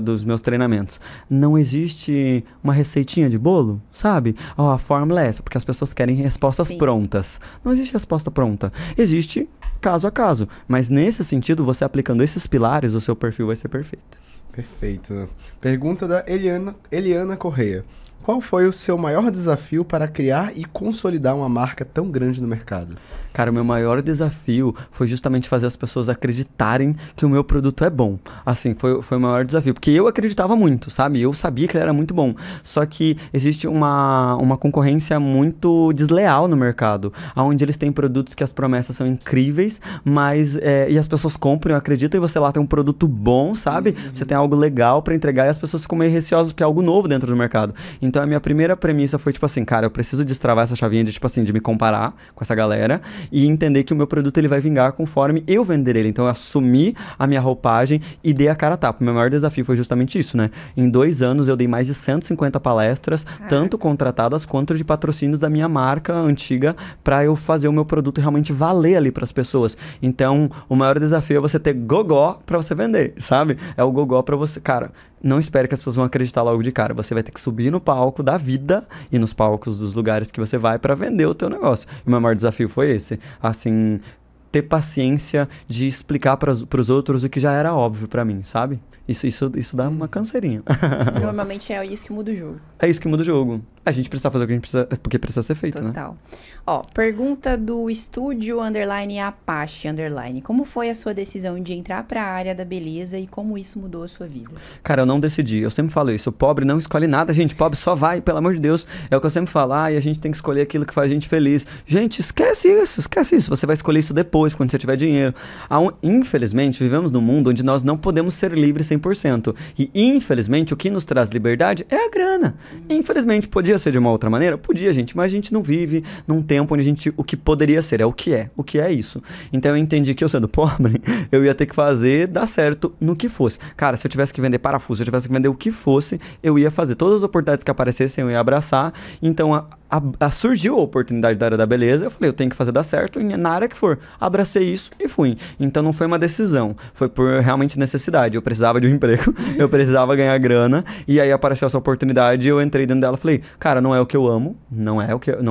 dos meus treinamentos. Não existe uma receitinha de bolo, sabe? A fórmula é essa, porque as pessoas querem respostas prontas. Não existe resposta pronta. Existe caso a caso. Mas nesse sentido, você aplicando esses pilares, o seu perfil vai ser perfeito. Perfeito. Pergunta da Eliana Correia. Qual foi o seu maior desafio para criar e consolidar uma marca tão grande no mercado? Cara, o meu maior desafio foi justamente fazer as pessoas acreditarem que o meu produto é bom. Assim, foi o maior desafio. Porque eu acreditava muito, sabe? Eu sabia que ele era muito bom. Só que existe uma concorrência muito desleal no mercado. Onde eles têm produtos que as promessas são incríveis, mas... e as pessoas compram, acreditam, e você lá tem um produto bom, sabe? Você tem algo legal para entregar e as pessoas ficam meio receosas porque é algo novo dentro do mercado. Então, a minha primeira premissa foi, tipo assim, cara, eu preciso destravar essa chavinha de, tipo assim, de me comparar com essa galera e entender que o meu produto, ele vai vingar conforme eu vender ele. Então, eu assumi a minha roupagem e dei a cara a tapa. O meu maior desafio foi justamente isso, né? Em 2 anos, eu dei mais de 150 palestras, tanto contratadas quanto de patrocínios da minha marca antiga, para eu fazer o meu produto realmente valer ali para as pessoas. Então, o maior desafio é você ter gogó para você vender, sabe? É o gogó para você, cara... Não espere que as pessoas vão acreditar logo de cara. Você vai ter que subir no palco da vida e nos palcos dos lugares que você vai para vender o teu negócio. E o meu maior desafio foi esse. Assim, ter paciência de explicar para os outros o que já era óbvio para mim, sabe? Isso dá uma canseirinha. Normalmente é isso que muda o jogo. É isso que muda o jogo. A gente precisa fazer o que a gente precisa, porque precisa ser feito, Total. Né? Ó, pergunta do Estúdio Apache _. Como foi a sua decisão de entrar para a área da beleza e como isso mudou a sua vida? Cara, eu não decidi. Eu sempre falo isso. O pobre não escolhe nada, gente. Pobre só vai, pelo amor de Deus. É o que eu sempre falo. E a gente tem que escolher aquilo que faz a gente feliz. Gente, esquece isso. Você vai escolher isso depois, quando você tiver dinheiro. Infelizmente, vivemos num mundo onde nós não podemos ser livres 100%. E, infelizmente, o que nos traz liberdade é a grana. Infelizmente, podia Podia ser de uma outra maneira? Podia, gente, mas a gente não vive num tempo onde o que poderia ser, é o que é. O que é isso. Então eu entendi que eu sendo pobre, eu ia ter que fazer dar certo no que fosse. Cara, se eu tivesse que vender parafuso, se eu tivesse que vender o que fosse, eu ia fazer. Todas as oportunidades que aparecessem, eu ia abraçar. Então surgiu a oportunidade da área da beleza, eu falei, eu tenho que fazer dar certo na área que for. Abracei isso e fui. Então não foi uma decisão, foi por realmente necessidade. Eu precisava de um emprego, eu precisava ganhar grana, e aí apareceu essa oportunidade e eu entrei dentro dela e falei, cara, não é o que eu amo, não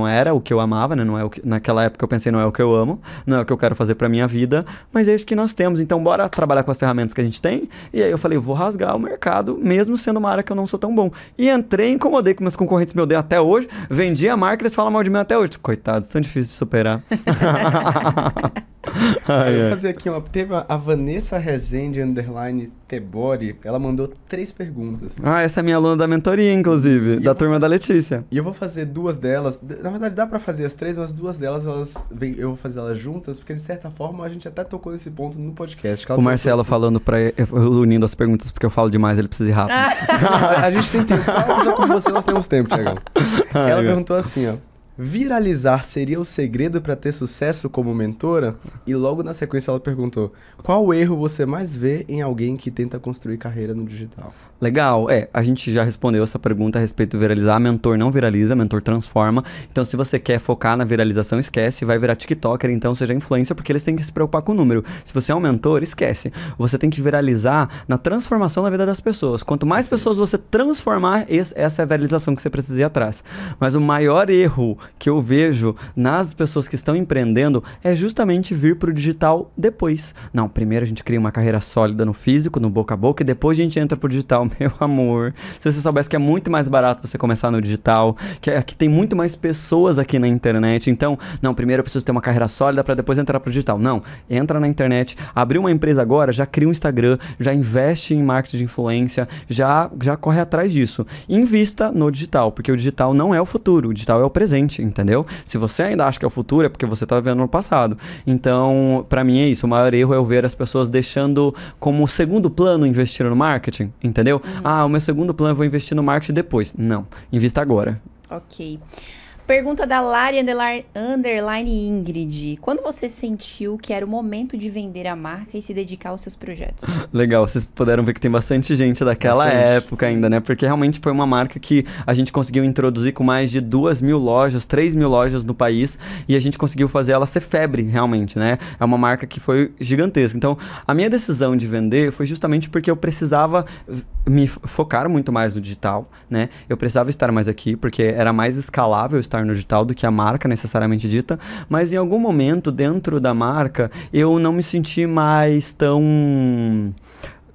era o que eu amava, né? Não é o que, naquela época eu pensei, não é o que eu amo, não é o que eu quero fazer pra minha vida, mas é isso que nós temos, então bora trabalhar com as ferramentas que a gente tem. E aí eu falei, vou rasgar o mercado, mesmo sendo uma área que eu não sou tão bom. E entrei, incomodei com meus concorrentes, me odeiam até hoje, vendi a marca, eles falam mal de mim até hoje. Coitados, são difíceis de superar. Eu vou fazer aqui teve a Vanessa Rezende, _ Tebori, ela mandou 3 perguntas. Essa é a minha aluna da mentoria, inclusive, da turma da Letícia. E eu vou fazer 2 delas, na verdade dá pra fazer as 3, mas 2 delas, eu vou fazer elas juntas, porque de certa forma a gente até tocou nesse ponto no podcast. O Marcelo assim, falando unindo as perguntas, porque eu falo demais, ele precisa ir rápido. A gente tem tempo, já com você nós temos tempo, Thiagão. Ela perguntou assim, ó. Viralizar seria o segredo para ter sucesso como mentora? E logo na sequência ela perguntou, qual erro você mais vê em alguém que tenta construir carreira no digital? Legal, a gente já respondeu essa pergunta a respeito de viralizar. Mentor não viraliza, mentor transforma. Então se você quer focar na viralização, esquece, vai virar TikToker, então seja influencer, porque eles têm que se preocupar com o número. Se você é um mentor, esquece. Você tem que viralizar na transformação na vida das pessoas. Quanto mais pessoas você transformar, essa é a viralização que você precisa ir atrás. Mas o maior erro que eu vejo nas pessoas que estão empreendendo é justamente vir para o digital depois. Não, primeiro a gente cria uma carreira sólida no físico, no boca a boca, e depois a gente entra pro digital. Meu amor, se você soubesse que é muito mais barato você começar no digital, que tem muito mais pessoas aqui na internet, então, não, primeiro eu preciso ter uma carreira sólida para depois entrar pro digital. Não, entra na internet, abriu uma empresa agora, já cria um Instagram, já investe em marketing de influência, já corre atrás disso. Invista no digital, porque o digital não é o futuro, o digital é o presente, entendeu? Se você ainda acha que é o futuro, é porque você tá vendo no passado. Então, para mim é isso, o maior erro é eu ver as pessoas deixando como segundo plano investir no marketing, entendeu? O meu segundo plano eu vou investir no marketing depois. Não, invista agora. Ok. Pergunta da Lari _ Ingrid. Quando você sentiu que era o momento de vender a marca e se dedicar aos seus projetos? Legal, vocês puderam ver que tem bastante gente daquela época ainda, né? Porque realmente foi uma marca que a gente conseguiu introduzir com mais de 2.000 lojas, 3.000 lojas no país, e a gente conseguiu fazer ela ser febre, realmente, né? É uma marca que foi gigantesca. Então, a minha decisão de vender foi justamente porque eu precisava me focar muito mais no digital, né? Eu precisava estar mais aqui, porque era mais escalável estar no digital do que a marca necessariamente dita, mas em algum momento dentro da marca eu não me senti mais tão...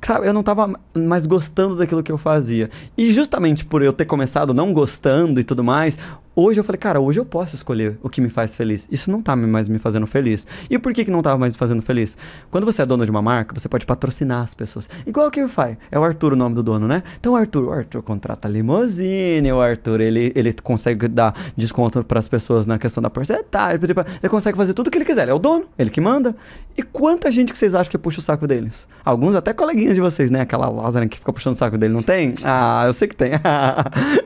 Sabe, eu não tava mais gostando daquilo que eu fazia. E justamente por eu ter começado não gostando e tudo mais, hoje eu falei, cara, hoje eu posso escolher o que me faz feliz. Isso não tá mais me fazendo feliz. E por que não tava mais me fazendo feliz? Quando você é dono de uma marca, você pode patrocinar as pessoas. Igual que o faz. É o Arthur o nome do dono, né? Então o Arthur contrata limousine, o Arthur, ele consegue dar desconto para as pessoas na questão da porcentagem, ele consegue fazer tudo o que ele quiser. Ele é o dono, ele que manda. E quanta gente que vocês acham que puxa o saco deles? Alguns até coleguinhas de vocês, né? Aquela Lázara que fica puxando o saco dele, não tem? Eu sei que tem.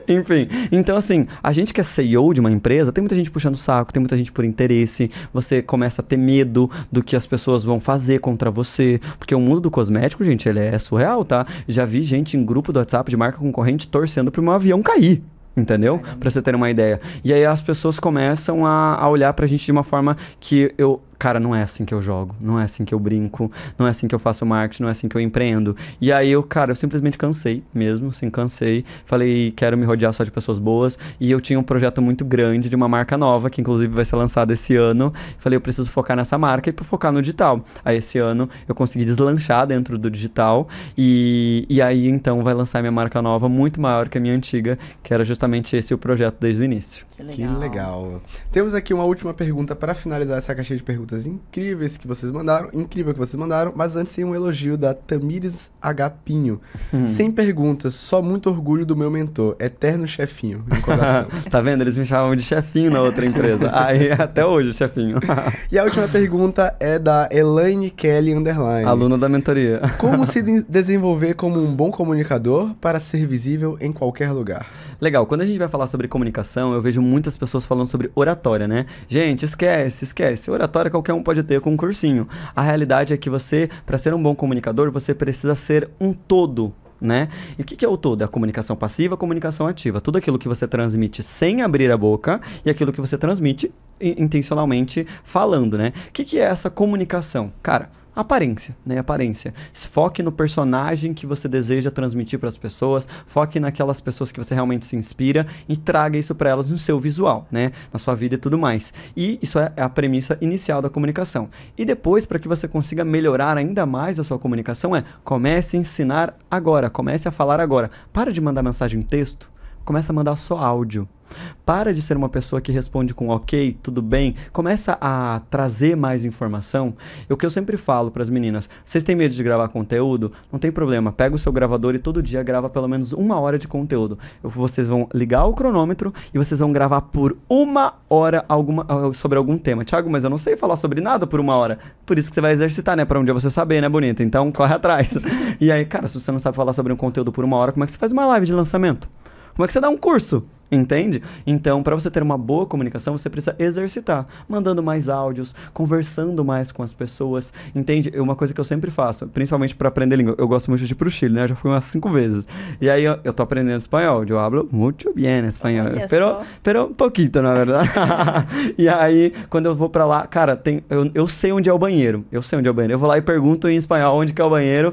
Enfim, então assim, a gente que é CEO de uma empresa, tem muita gente puxando o saco, tem muita gente por interesse, você começa a ter medo do que as pessoas vão fazer contra você, porque o mundo do cosmético, gente, ele é surreal, tá? Já vi gente em grupo do WhatsApp de marca concorrente torcendo para um avião cair. Entendeu? Pra você ter uma ideia. E aí as pessoas começam a olhar pra gente de uma forma que cara, não é assim que eu jogo, não é assim que eu brinco, não é assim que eu faço marketing, não é assim que eu empreendo. E aí eu simplesmente cansei mesmo, assim, cansei. Falei, quero me rodear só de pessoas boas. E eu tinha um projeto muito grande de uma marca nova, que inclusive vai ser lançada esse ano. Falei, eu preciso focar nessa marca e focar no digital. Aí esse ano eu consegui deslanchar dentro do digital e aí então vai lançar minha marca nova, muito maior que a minha antiga, que era justamente esse o projeto desde o início. Que legal. Temos aqui uma última pergunta para finalizar essa caixinha de perguntas perguntas incríveis que vocês mandaram. Incrível que vocês mandaram. Mas antes tem um elogio da Tamires H. Pinho. Sem perguntas, só muito orgulho do meu mentor. Eterno chefinho. Em coração. Tá vendo? Eles me chamavam de chefinho na outra empresa. Aí, até hoje, chefinho. E a última pergunta é da Elaine Kelly _. Aluna da mentoria. Como se desenvolver como um bom comunicador para ser visível em qualquer lugar? Legal, quando a gente vai falar sobre comunicação, eu vejo muitas pessoas falando sobre oratória, né? Gente, esquece. Oratória qualquer um pode ter com um cursinho. A realidade é que você, para ser um bom comunicador, você precisa ser um todo, né? E o que é o todo? É a comunicação passiva, a comunicação ativa. Tudo aquilo que você transmite sem abrir a boca e aquilo que você transmite intencionalmente falando, né? O que é essa comunicação? Cara, aparência, né? Aparência. Foque no personagem que você deseja transmitir para as pessoas, foque naquelas pessoas que você realmente se inspira e traga isso para elas no seu visual, né? Na sua vida e tudo mais. E isso é a premissa inicial da comunicação. E depois, para que você consiga melhorar ainda mais a sua comunicação, comece a ensinar agora, comece a falar agora. Para de mandar mensagem em texto, comece a mandar só áudio. Para de ser uma pessoa que responde com ok, tudo bem. Começa a trazer mais informação. O que eu sempre falo para as meninas, vocês têm medo de gravar conteúdo? Não tem problema, pega o seu gravador e todo dia grava pelo menos 1 hora de conteúdo. Vocês vão ligar o cronômetro e vocês vão gravar por 1 hora sobre algum tema. Thiago, mas eu não sei falar sobre nada por 1 hora. Por isso que você vai exercitar, né? Para um dia você saber, né, bonita? Então corre atrás. E aí, cara, se você não sabe falar sobre um conteúdo por 1 hora, como é que você faz uma live de lançamento? Como é que você dá um curso? Entende? Então, para você ter uma boa comunicação, você precisa exercitar, mandando mais áudios, conversando mais com as pessoas, entende? É uma coisa que eu sempre faço, principalmente para aprender língua. Eu gosto muito de ir pro Chile, né? Eu já fui umas 5 vezes. E aí eu tô aprendendo espanhol. Eu hablo muito bien espanhol. Pero um pouquinho, na verdade. E aí, quando eu vou para lá, cara, eu sei onde é o banheiro. Eu vou lá e pergunto em espanhol onde que é o banheiro,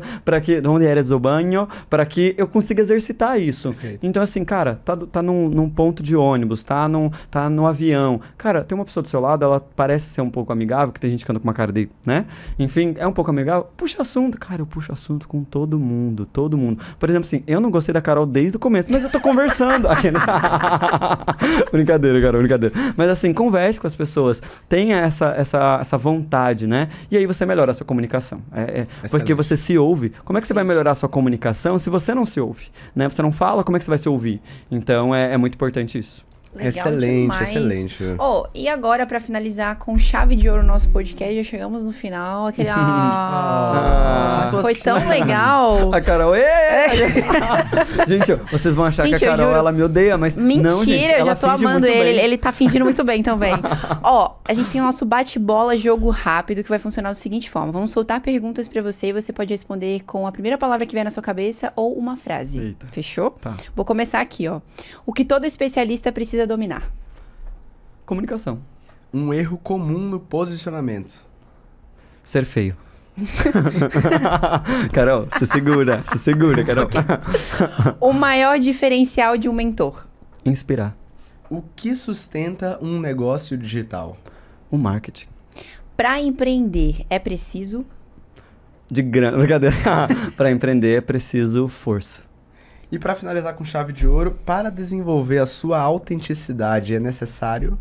onde eres o banho, para que eu consiga exercitar isso. Perfeito. Então, assim, cara, tá num ponto de ônibus, tá no avião. Cara, tem uma pessoa do seu lado, ela parece ser um pouco amigável, que tem gente que anda com uma cara de, né? Enfim, é um pouco amigável. Puxa assunto. Cara, eu puxo assunto com todo mundo. Por exemplo, assim, eu não gostei da Carol desde o começo, mas eu tô conversando. Brincadeira, Carol, brincadeira. Mas assim, converse com as pessoas. Tenha essa vontade, né? E aí você melhora a sua comunicação. Porque você se ouve. Como é que você vai melhorar a sua comunicação se você não se ouve? Né? Você não fala, como é que você vai se ouvir? Então, é muito importante isso. Legal excelente. E agora, pra finalizar com chave de ouro o nosso podcast, já chegamos no final. Aquele. Foi tão legal. A Carol. Gente, vocês vão achar que a Carol ela me odeia, mas. Mentira, não, gente, eu já tô amando ele. Ele tá fingindo muito bem também. A gente tem o nosso bate-bola, jogo rápido, que vai funcionar da seguinte forma: vamos soltar perguntas pra você e você pode responder com a primeira palavra que vier na sua cabeça ou uma frase. Eita. Fechou? Tá. Vou começar aqui, ó. O que todo especialista precisa dominar? Comunicação. Um erro comum no posicionamento. Ser feio. Carol, se segura, Carol. O maior diferencial de um mentor? Inspirar. O que sustenta um negócio digital? O marketing. Para empreender, é preciso? Brincadeira. Para empreender é preciso força. E para finalizar com chave de ouro, para desenvolver a sua autenticidade é necessário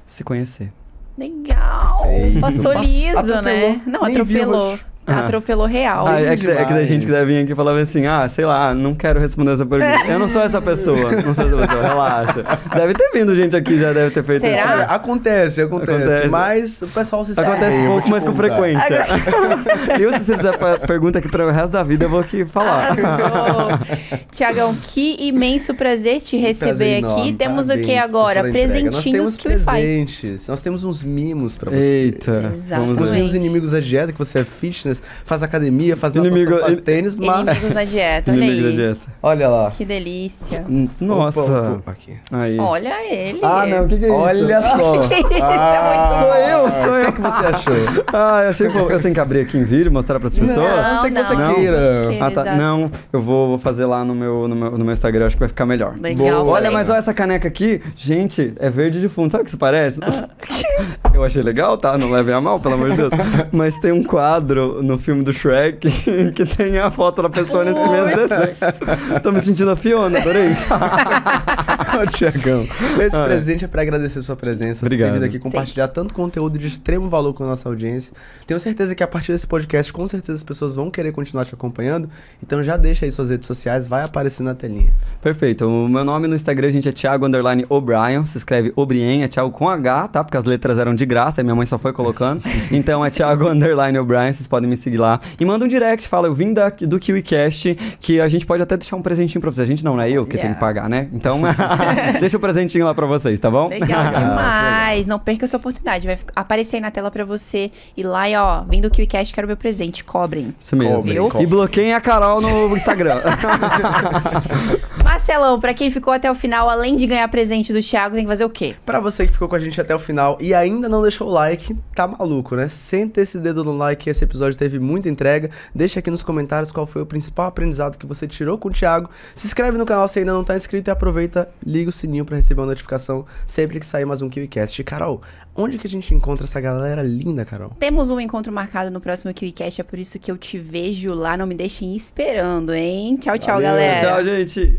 se conhecer. Legal! Passou liso, né? Não, atropelou. Atropelou real. É que a gente que deve vir aqui e falava assim, sei lá, não quero responder essa pergunta. Eu não sou essa pessoa, relaxa. Deve ter vindo gente aqui, já deve ter feito isso. Olha, acontece. Mas o pessoal se sabe. Acontece um pouco mais com frequência. E se você fizer pergunta aqui para o resto da vida, eu vou aqui falar. Tiagão, que imenso prazer te receber aqui. Temos o que agora? Presentinhos que o faz. Nós temos uns mimos para você. Eita. Exatamente. Os mimos inimigos da dieta, que você é fitness, faz academia, faz natação, faz tênis, mas... Inimigos da dieta, olha aí. Olha lá. Que delícia. Nossa. Opa, aqui. Aí. Olha ele. Não, o que é isso? Olha só. Que isso, é muito bom. Sou eu. O que você achou? Eu achei bom. Eu tenho que abrir aqui em vídeo, mostrar pras pessoas? Não sei que você queira. Não, eu vou fazer lá no meu Instagram, acho que vai ficar melhor. Legal. Olha, mas olha essa caneca aqui. Gente, é verde de fundo. Sabe o que isso parece? Eu achei legal, tá? Não levem a mal, pelo amor de Deus. Mas tem um quadro no filme do Shrek que tem a foto da pessoa nesse mesmo desenho. Tô me sentindo a Fiona, adorei. Ô, Tiagão, esse presente é pra agradecer sua presença. Obrigado. Você ter vindo aqui compartilhar tanto conteúdo de extremo valor com a nossa audiência. Tenho certeza que a partir desse podcast, com certeza as pessoas vão querer continuar te acompanhando. Então já deixa aí suas redes sociais, vai aparecer na telinha. Perfeito. O meu nome no Instagram, gente, é Thiago_O'Brien. Se escreve Obrien, é Thiago com H, tá? Porque as letras eram de graça, e minha mãe só foi colocando. Então é Thiago_O'Brien, vocês podem me seguir lá. E manda um direct, fala, eu vim do KiwiCast, que a gente pode até deixar um presentinho pra vocês. A gente não é eu que tenho que pagar, né? Então, deixa o presentinho lá pra vocês, tá bom? Legal demais. Não perca essa oportunidade. Vai aparecer aí na tela pra você ir lá e, ó, vim do KiwiCast, quero meu presente. Cobrem. Isso mesmo. Viu? E bloqueiem a Carol no Instagram. Marcelão, pra quem ficou até o final, além de ganhar presente do Thiago, tem que fazer o quê? Pra você que ficou com a gente até o final e ainda não deixou o like, tá maluco, né? Senta esse dedo no like, que esse episódio teve muita entrega. Deixa aqui nos comentários qual foi o principal aprendizado que você tirou com o Thiago. Se inscreve no canal se ainda não tá inscrito e aproveita, liga o sininho pra receber uma notificação sempre que sair mais um KiwiCast. E, Carol, onde que a gente encontra essa galera linda, Carol? Temos um encontro marcado no próximo KiwiCast, é por isso que eu te vejo lá. Não me deixem esperando, hein? Tchau, tchau, Valeu. galera. Tchau, gente.